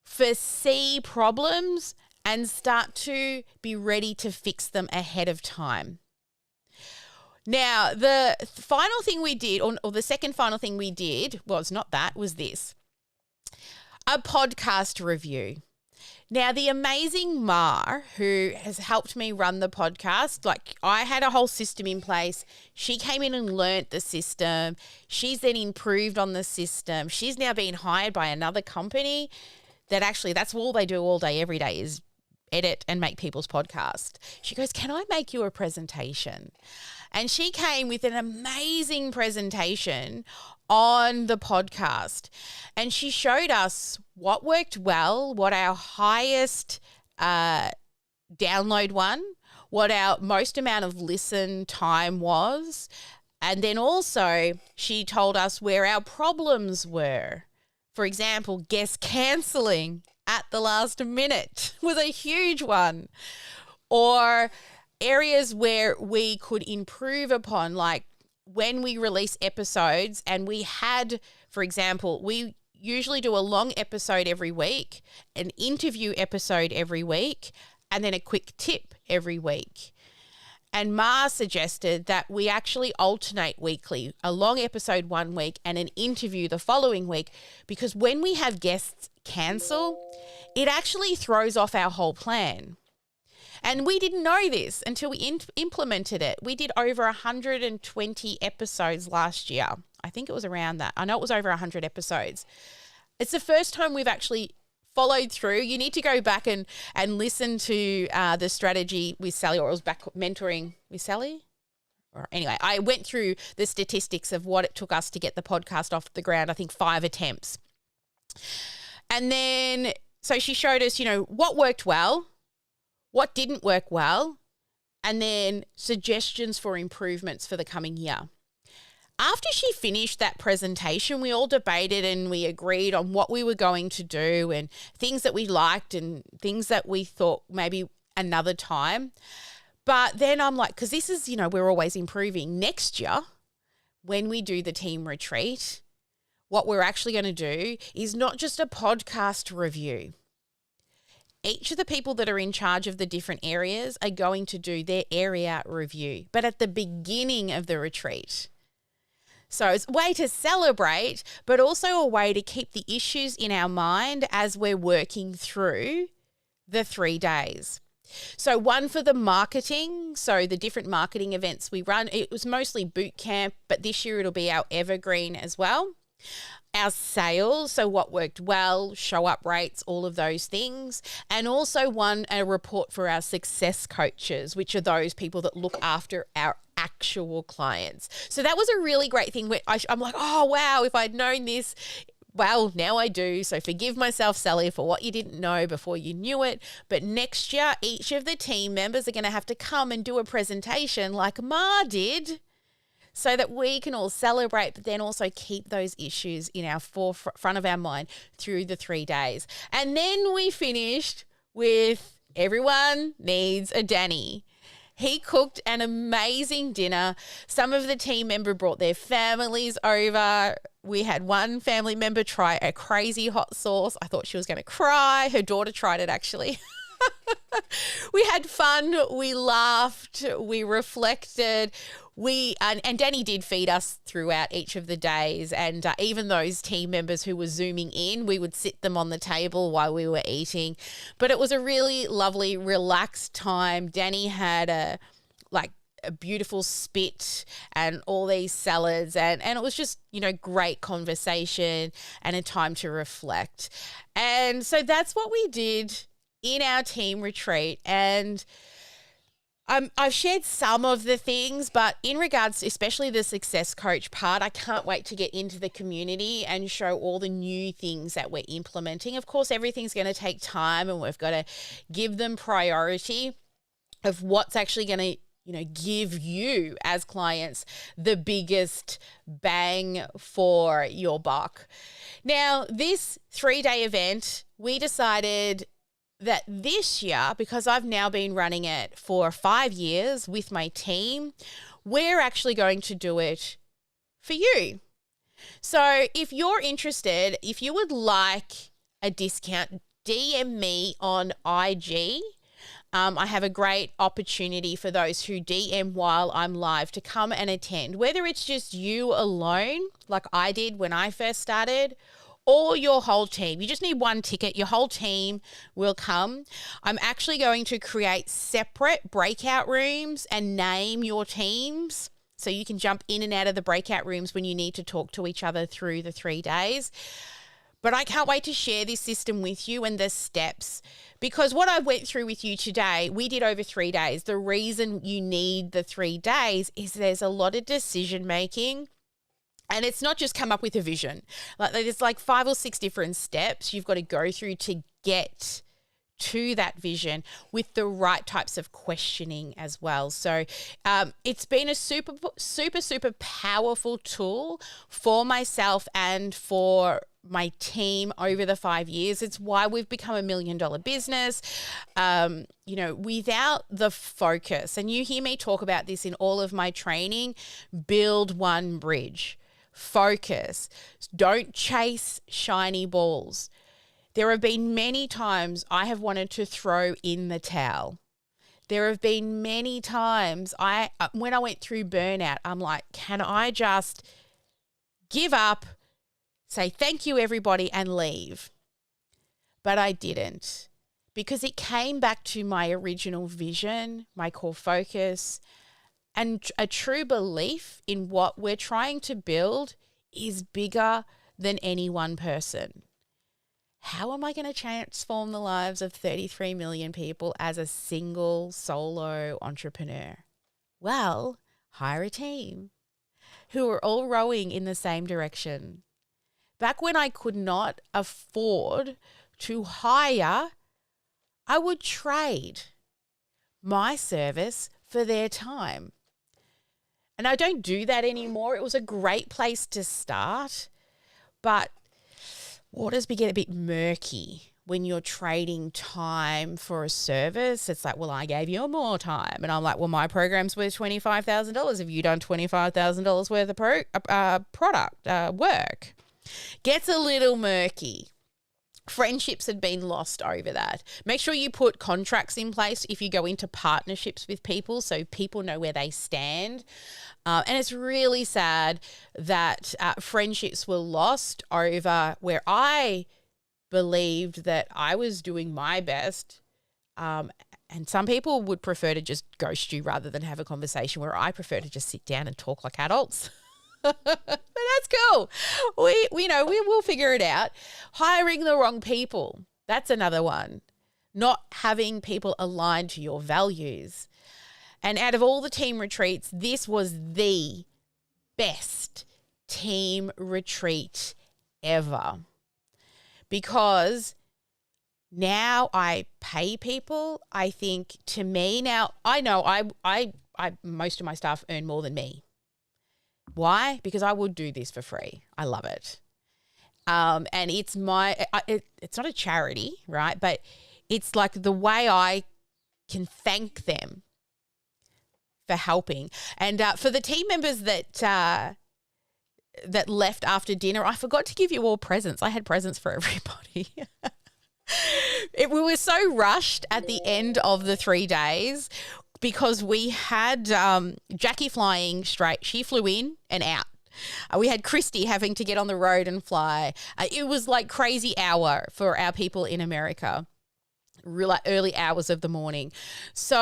Speaker 2: foresee problems and start to be ready to fix them ahead of time. Now, the final thing we did, or the second final thing we did, was this. A podcast review. Now, the amazing Mar, who has helped me run the podcast, I had a whole system in place. She came in and learnt the system. She's then improved on the system. She's now been hired by another company that actually that's all they do all day, every day is edit and make people's podcast. She goes, "Can I make you a presentation?" And she came with an amazing presentation on the podcast. And she showed us what worked well, what our highest download one, what our most amount of listen time was. And then also she told us where our problems were. For example, guest cancelling at the last minute was a huge one. Or areas where we could improve upon, like when we release episodes and we had, for example, we usually do a long episode every week, an interview episode every week, and then a quick tip every week. And Ma suggested that we actually alternate weekly, a long episode one week and an interview the following week, because when we have guests cancel, it actually throws off our whole plan. And we didn't know this until we implemented it. We did over 120 episodes last year. I think it was around that. I know it was over 100 episodes. It's the first time we've actually followed through. You need to go back and listen to the strategy with Sally, or it was back mentoring with Sally. Or anyway, I went through the statistics of what it took us to get the podcast off the ground. I think 5 attempts. And then, so she showed us, what worked well, what didn't work well, and then suggestions for improvements for the coming year. After she finished that presentation, we all debated and we agreed on what we were going to do and things that we liked and things that we thought maybe another time. But then I'm like, because this is, we're always improving. Next year, when we do the team retreat, what we're actually going to do is not just a podcast review. Each of the people that are in charge of the different areas are going to do their area review, but at the beginning of the retreat. So it's a way to celebrate, but also a way to keep the issues in our mind as we're working through the 3 days. So one for the marketing, so the different marketing events we run, it was mostly boot camp, but this year it'll be our evergreen as well. Our sales, so what worked well, show up rates, all of those things. And also a report for our success coaches, which are those people that look after our actual clients. So that was a really great thing. I'm like, oh, wow, if I'd known this, well, now I do. So forgive myself, Sally, for what you didn't know before you knew it. But next year, each of the team members are going to have to come and do a presentation like Ma did, so that we can all celebrate, but then also keep those issues in our forefront of our mind through the 3 days. And then we finished with everyone needs a Danny. He cooked an amazing dinner. Some of the team member brought their families over. We had one family member try a crazy hot sauce. I thought she was going to cry. Her daughter tried it actually. We had fun. We laughed. We reflected. And Danny did feed us throughout each of the days. And even those team members who were Zooming in, we would sit them on the table while we were eating. But it was a really lovely, relaxed time. Danny had a beautiful spit and all these salads and it was just, great conversation and a time to reflect. And so that's what we did in our team retreat. And I've shared some of the things, but in regards to especially the success coach part, I can't wait to get into the community and show all the new things that we're implementing. Of course, everything's going to take time and we've got to give them priority of what's actually going to give you as clients the biggest bang for your buck. Now, this 3-day event, we decided that this year, because I've now been running it for 5 years with my team, we're actually going to do it for you. So if you're interested, if you would like a discount, DM me on IG. I have a great opportunity for those who DM while I'm live to come and attend, whether it's just you alone, like I did when I first started, or your whole team. You just need one ticket. Your whole team will come. I'm actually going to create separate breakout rooms and name your teams so you can jump in and out of the breakout rooms when you need to talk to each other through the 3 days. But I can't wait to share this system with you and the steps, because what I went through with you today, we did over 3 days. The reason you need the 3 days is there's a lot of decision making. And it's not just come up with a vision. There's 5 or 6 different steps you've got to go through to get to that vision with the right types of questioning as well. So it's been a super, super, super powerful tool for myself and for my team over the 5 years. It's why we've become $1 million business. Without the focus, and you hear me talk about this in all of my training, build one bridge. Focus. Don't chase shiny balls. There have been many times I have wanted to throw in the towel. There have been many times when I went through burnout, I'm like, can I just give up, say thank you everybody and leave? But I didn't, because it came back to my original vision, my core focus, and a true belief in what we're trying to build is bigger than any one person. How am I going to transform the lives of 33 million people as a single solo entrepreneur? Well, hire a team who are all rowing in the same direction. Back when I could not afford to hire, I would trade my service for their time. And I don't do that anymore. It was a great place to start, but waters get a bit murky when you're trading time for a service. It's like, well, I gave you more time. And I'm like, well, my program's worth $25,000. Have you done $25,000 worth of product work? Gets a little murky. Friendships had been lost over that. Make sure you put contracts in place if you go into partnerships with people so people know where they stand. And it's really sad that friendships were lost over where I believed that I was doing my best. And some people would prefer to just ghost you rather than have a conversation, where I prefer to just sit down and talk like adults. But that's cool. We will figure it out. Hiring the wrong people. That's another one. Not having people aligned to your values. And out of all the team retreats, this was the best team retreat ever. Because now I pay people. I think, to me now, I know I most of my staff earn more than me. Why? Because I would do this for free. I love it. And it's it's not a charity, right? But it's like the way I can thank them for helping. And for the team members that left after dinner, I forgot to give you all presents. I had presents for everybody. We were so rushed at the end of the 3 days because we had Jackie flying straight. She flew in and out. We had Christy having to get on the road and fly. It was like crazy hour for our people in America. Real early hours of the morning. So,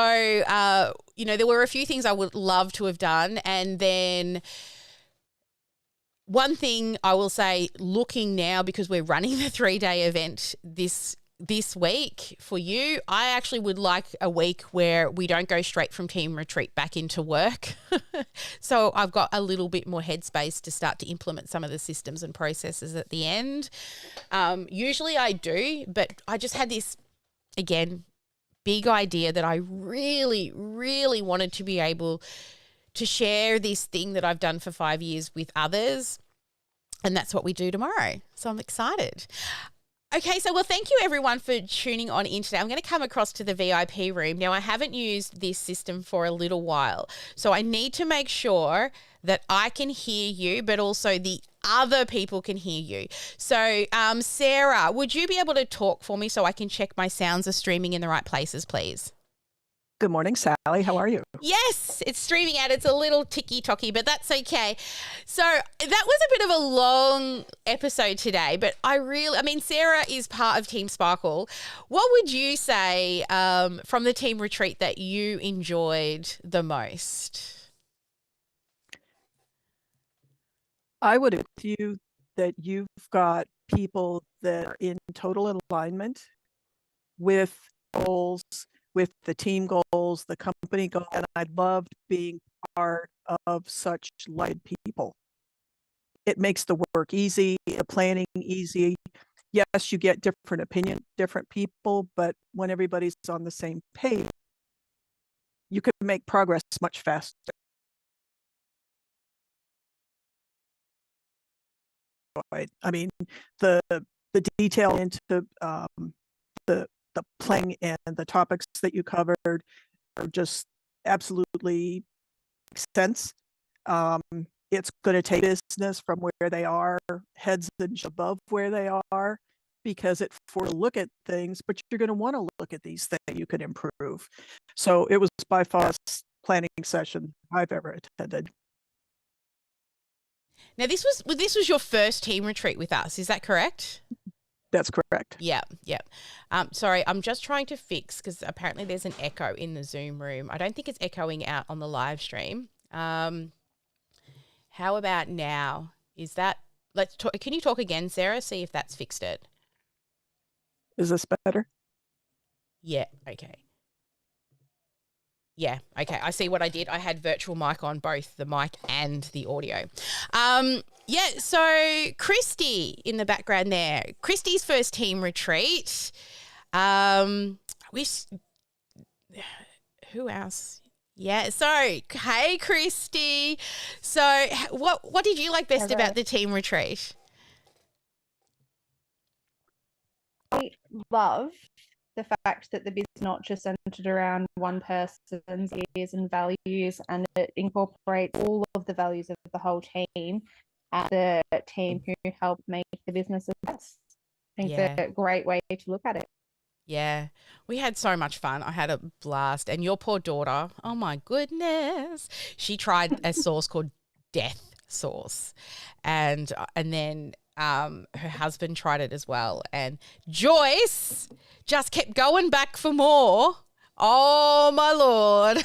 Speaker 2: there were a few things I would love to have done. And then one thing I will say, looking now, because we're running the 3-day event this week for you, I actually would like a week where we don't go straight from team retreat back into work. So I've got a little bit more headspace to start to implement some of the systems and processes at the end. Usually I do, but I just had this, again, big idea that I really, really wanted to be able to share this thing that I've done for 5 years with others. And that's what we do tomorrow. So I'm excited. Okay, so thank you everyone for tuning on in today. I'm going to come across to the VIP room. Now, I haven't used this system for a little while, so I need to make sure that I can hear you, but also the other people can hear you. So, Sarah, would you be able to talk for me so I can check my sounds are streaming in the right places, please?
Speaker 5: Good morning, Sally. How are you?
Speaker 2: Yes, it's streaming out. It's a little ticky-tocky, but that's okay. So that was a bit of a long episode today, but Sarah is part of Team Sparkle. What would you say from the team retreat that you enjoyed the most?
Speaker 5: I would agree with you that you've got people that are in total alignment with goals, with the team goals, the company goals, and I loved being part of such like people. It makes the work easy, the planning easy. Yes, you get different opinions, different people, but when everybody's on the same page, you can make progress much faster. I mean, the detail into the planning and the topics that you covered are just absolutely makes sense. It's going to take business from where they are, heads and above where they are, because it for to look at things, but you're going to want to look at these things that you could improve. So it was by far the best planning session I've ever attended.
Speaker 2: Now, this was your first team retreat with us. Is that correct?
Speaker 5: That's correct.
Speaker 2: Yeah. Sorry, I'm just trying to fix because apparently there's an echo in the Zoom room. I don't think it's echoing out on the live stream. How about now? Is that? Let's talk. Can you talk again, Sarah? See if that's fixed it.
Speaker 5: Is this better?
Speaker 2: Yeah. Okay. Yeah. Okay. I see what I did. I had virtual mic on, both the mic and the audio. Yeah. So Christy in the background there. Christy's first team retreat. Who else? Yeah. So, hey, Christy. So, what did you like best about the team retreat?
Speaker 6: I love the fact that the biz is not just centered around one person's ideas and values, and it incorporates all of the values of the whole team and the team who help make the business a success. I think it's a great way to look at it.
Speaker 2: Yeah, we had so much fun. I had a blast. And your poor daughter, oh my goodness, she tried a sauce called death sauce, and then her husband tried it as well. And Joyce just kept going back for more. Oh my Lord.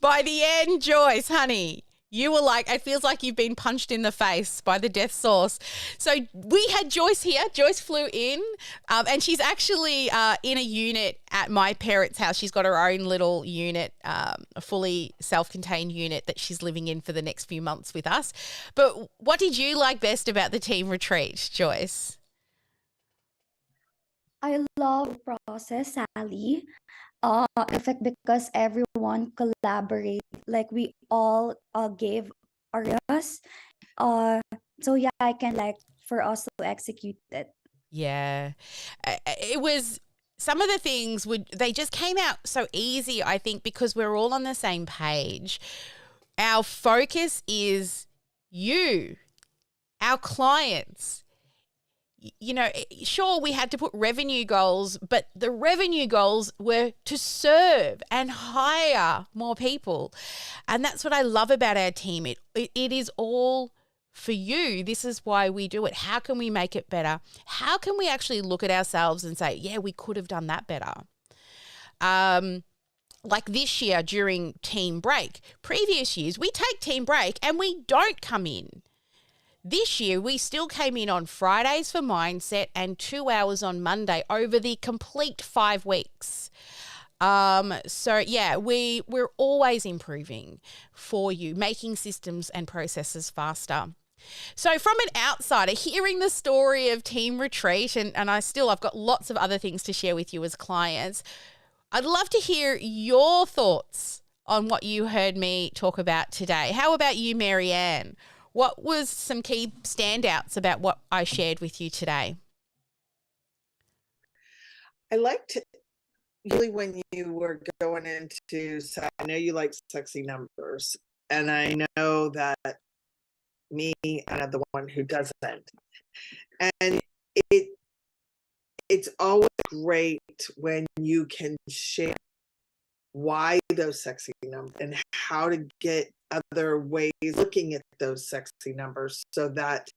Speaker 2: By the end, Joyce, honey, you were like, it feels like you've been punched in the face by the death sauce. So we had Joyce here. Joyce flew in, and she's actually in a unit at my parents' house. She's got her own little unit, a fully self-contained unit that she's living in for the next few months with us. But what did you like best about the team retreat, Joyce?
Speaker 7: I love the process, Sally. In fact, because everyone collaborate, like we all gave areas. So yeah, I can like for us to execute it.
Speaker 2: Yeah, it was some of the things they just came out so easy, I think, because we're all on the same page. Our focus is you, our clients. You know, sure, we had to put revenue goals, but the revenue goals were to serve and hire more people. And that's what I love about our team. It is all for you. This is why we do it. How can we make it better? How can we actually look at ourselves and say, yeah, we could have done that better? Like this year during team break. Previous years, we take team break and we don't come in. This year, we still came in on Fridays for mindset and 2 hours on Monday over the complete 5 weeks. So yeah, we're always improving for you, making systems and processes faster. So from an outsider, hearing the story of Team Retreat, and I've got lots of other things to share with you as clients, I'd love to hear your thoughts on what you heard me talk about today. How about you, Marianne? What was some key standouts about what I shared with you today?
Speaker 8: I liked really when you were going into, I know you like sexy numbers, and I know that me, I'm the one who doesn't. And it's always great when you can share why those sexy numbers and how to get other ways looking at those sexy numbers so that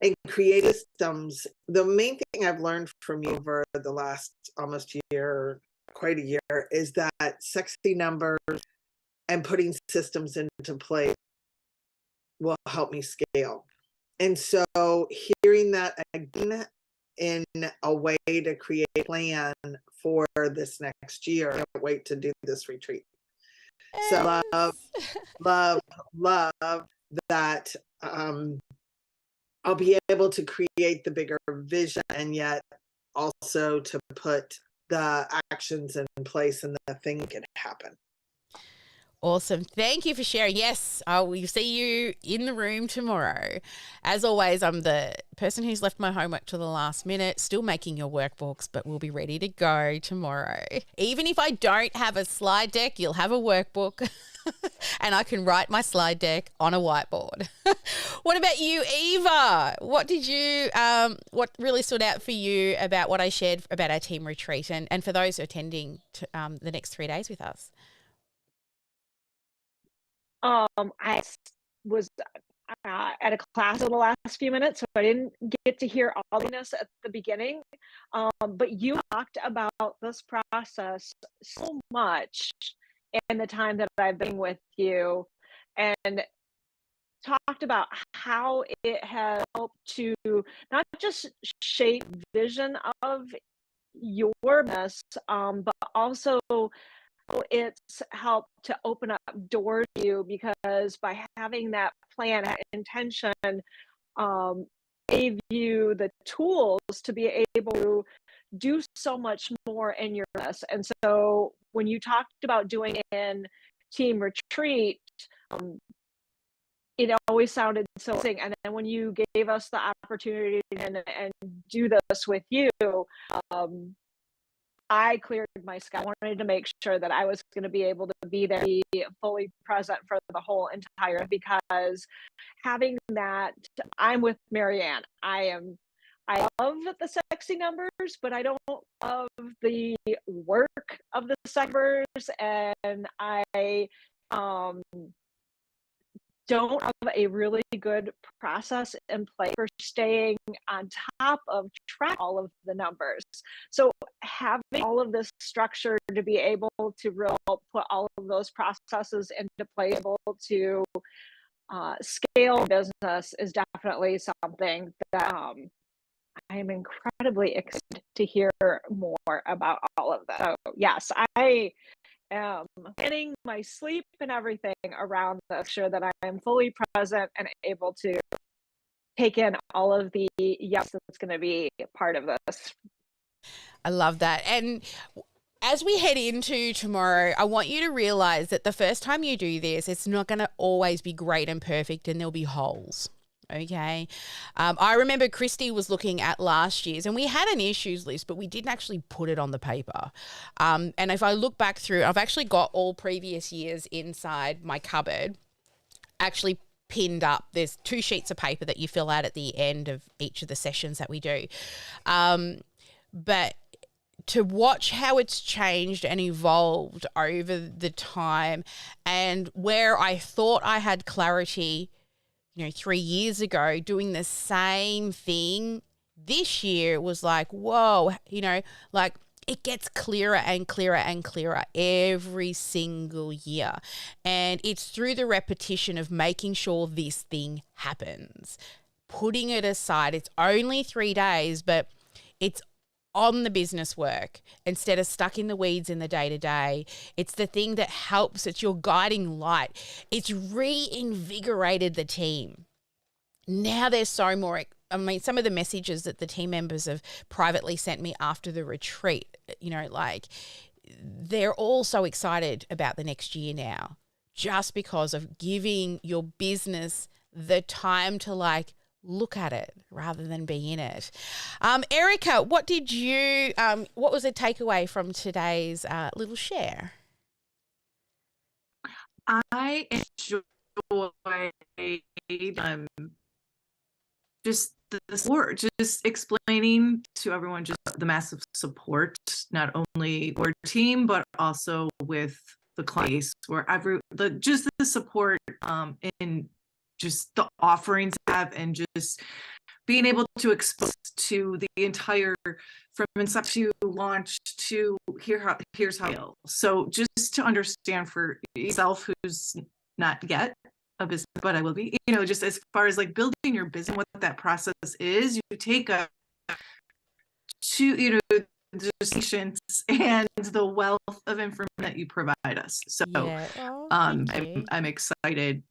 Speaker 8: and create systems. The main thing I've learned from you over the last almost year, quite a year, is that sexy numbers and putting systems into place will help me scale. And so hearing that again in a way to create a plan for this next year, I can't wait to do this retreat. So love that I'll be able to create the bigger vision and yet also to put the actions in place and the thing can happen.
Speaker 2: Awesome. Thank you for sharing. Yes, I will see you in the room tomorrow. As always, I'm the person who's left my homework to the last minute, still making your workbooks, but we'll be ready to go tomorrow. Even if I don't have a slide deck, you'll have a workbook and I can write my slide deck on a whiteboard. What about you, Eva? What did you, what really stood out for you about what I shared about our team retreat and for those attending to, the next 3 days with us?
Speaker 9: I was at a class in the last few minutes, so I didn't get to hear all of this at the beginning. But you talked about this process so much in the time that I've been with you, and talked about how it has helped to not just shape vision of your business, but also it's helped to open up doors to you, because by having that plan, that intention, gave you the tools to be able to do so much more in your business. And so when you talked about doing it in team retreat, it always sounded so exciting. And then when you gave us the opportunity and do this with you, I cleared my sky. I wanted to make sure that I was going to be able to be there, be fully present for the whole entire, because having that, I'm with Marianne. I love the sexy numbers, but I don't love the work of the numbers, and I don't have a really good process in place for staying on top of track all of the numbers. So having all of this structure to be able to really put all of those processes into place, able to scale business is definitely something that I am incredibly excited to hear more about all of that. So yes, I am planning my sleep and everything around this, sure that I am fully present and able to take in all of the yes that's going to be part of this.
Speaker 2: I love that. And as we head into tomorrow, I want you to realize that the first time you do this, it's not going to always be great and perfect, and there'll be holes. Okay. I remember Christy was looking at last year's and we had an issues list, but we didn't actually put it on the paper. And if I look back through, I've actually got all previous years inside my cupboard, actually pinned up. There's 2 sheets of paper that you fill out at the end of each of the sessions that we do. But to watch how it's changed and evolved over the time, and where I thought I had clarity, 3 years ago, doing the same thing this year was like, whoa, like it gets clearer and clearer and clearer every single year. And it's through the repetition of making sure this thing happens, putting it aside. It's only 3 days, but it's on the business work instead of stuck in the weeds in the day-to-day. It's the thing that helps. It's your guiding light. It's reinvigorated the team. Now there's so more. I mean, some of the messages that the team members have privately sent me after the retreat, like they're all so excited about the next year now, just because of giving your business the time to look at it rather than be in it. Erica, what was a takeaway from today's little share?
Speaker 10: I enjoy just the support, just explaining to everyone just the massive support, not only our team, but also with the clients, where just the support in just the offerings have, and just being able to expose to the entire, from inception to launch to here's how. So just to understand for yourself, who's not yet a business, but I will be, just as far as building your business, what that process is, you take the patience and the wealth of information that you provide us. So
Speaker 2: Yeah. Oh, thank you.
Speaker 10: I'm excited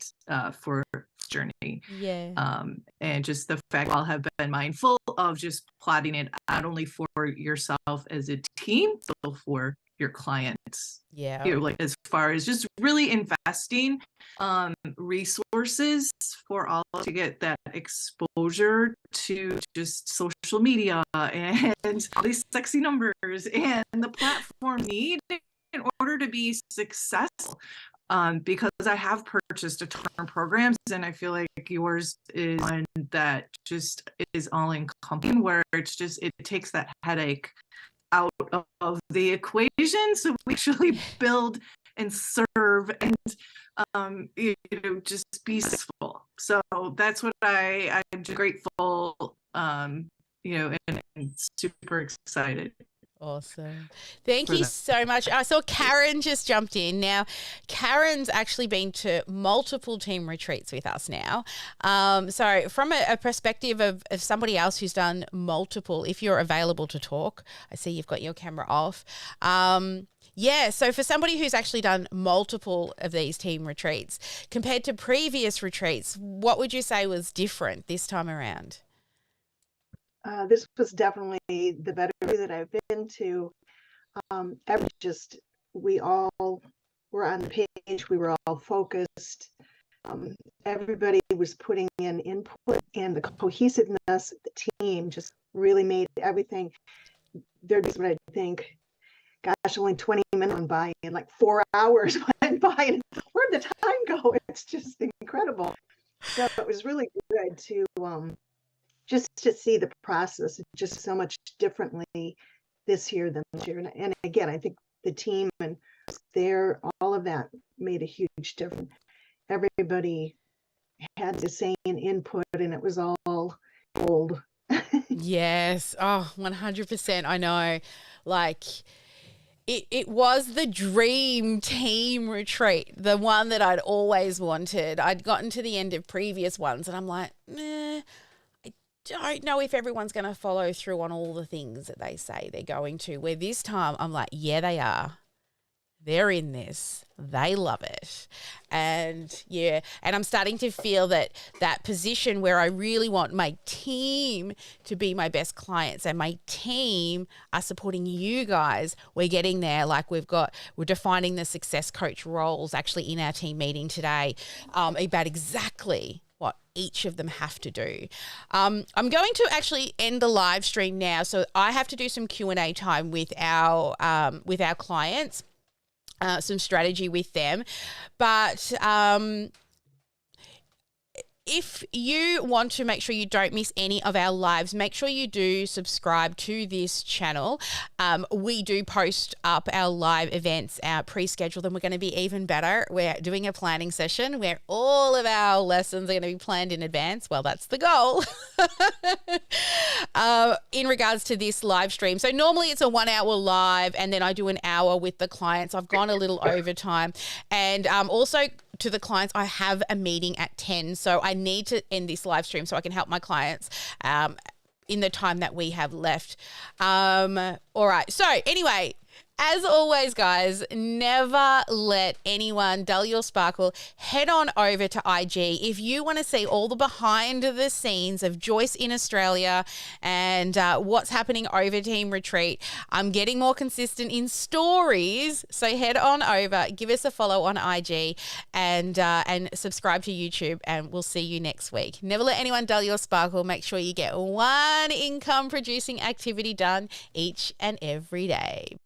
Speaker 10: for this journey.
Speaker 2: Yeah.
Speaker 10: And just the fact I'll have been mindful of just plotting it not only for yourself as a team, but for your clients.
Speaker 2: Yeah.
Speaker 10: As far as just really investing resources for all to get that exposure to just social media and all these sexy numbers and the platform need in order to be successful. Because I have purchased a ton of programs, and I feel like yours is one that just is all encompassing, where it takes that headache out of the equation, so we actually build and serve and just be successful. So that's what I'm grateful, and super excited.
Speaker 2: Awesome. Thank you so much. I saw Karen just jumped in. Now, Karen's actually been to multiple team retreats with us now. So from a perspective of somebody else who's done multiple, if you're available to talk, I see you've got your camera off. So for somebody who's actually done multiple of these team retreats, compared to previous retreats, what would you say was different this time around?
Speaker 11: This was definitely the better that I've been to. We all were on the page. We were all focused. Everybody was putting in input, and the cohesiveness of the team just really made everything. There's what I think. Gosh, only 20 minutes went by, and 4 hours went by, and where'd the time go? It's just incredible. So it was really good to just to see the process just so much differently this year than last year. And again, I think the team and all of that made a huge difference. Everybody had the same input, and it was all gold.
Speaker 2: Yes. Oh, 100%. I know. It was the dream team retreat, the one that I'd always wanted. I'd gotten to the end of previous ones, and I'm like, don't know if everyone's going to follow through on all the things that they say they're going to. Where this time I'm like, yeah, they are. They're in this. They love it. And I'm starting to feel that position where I really want my team to be my best clients, and my team are supporting you guys. We're getting there. We're defining the success coach roles actually in our team meeting today, about exactly what each of them have to do. I'm going to actually end the live stream now, so I have to do some Q&A time with our clients, some strategy with them. But if you want to make sure you don't miss any of our lives, make sure you do subscribe to this channel. We do post up our live events, pre-schedule them. We're going to be even better. We're doing a planning session where all of our lessons are going to be planned in advance. Well, that's the goal. In regards to this live stream. So normally it's a 1 hour live and then I do an hour with the clients. I've gone a little overtime. And also to the clients, I have a meeting at 10. So I need to end this live stream so I can help my clients in the time that we have left. All right. So anyway, as always, guys, never let anyone dull your sparkle. Head on over to IG if you want to see all the behind the scenes of Joyce in Australia and what's happening over Team Retreat. I'm getting more consistent in stories, so head on over, give us a follow on IG, and subscribe to YouTube, and we'll see you next week. Never let anyone dull your sparkle. Make sure you get one income-producing activity done each and every day.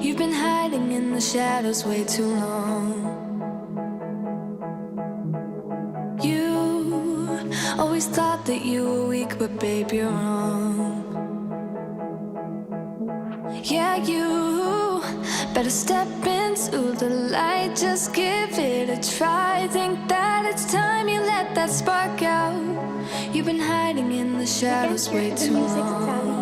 Speaker 3: You've been hiding in the shadows way too long. You always thought that you were weak, but babe, you're wrong. Yeah, you better step into the light, just give it a try. Think that it's time you let that spark out. You've been hiding in the shadows way too long.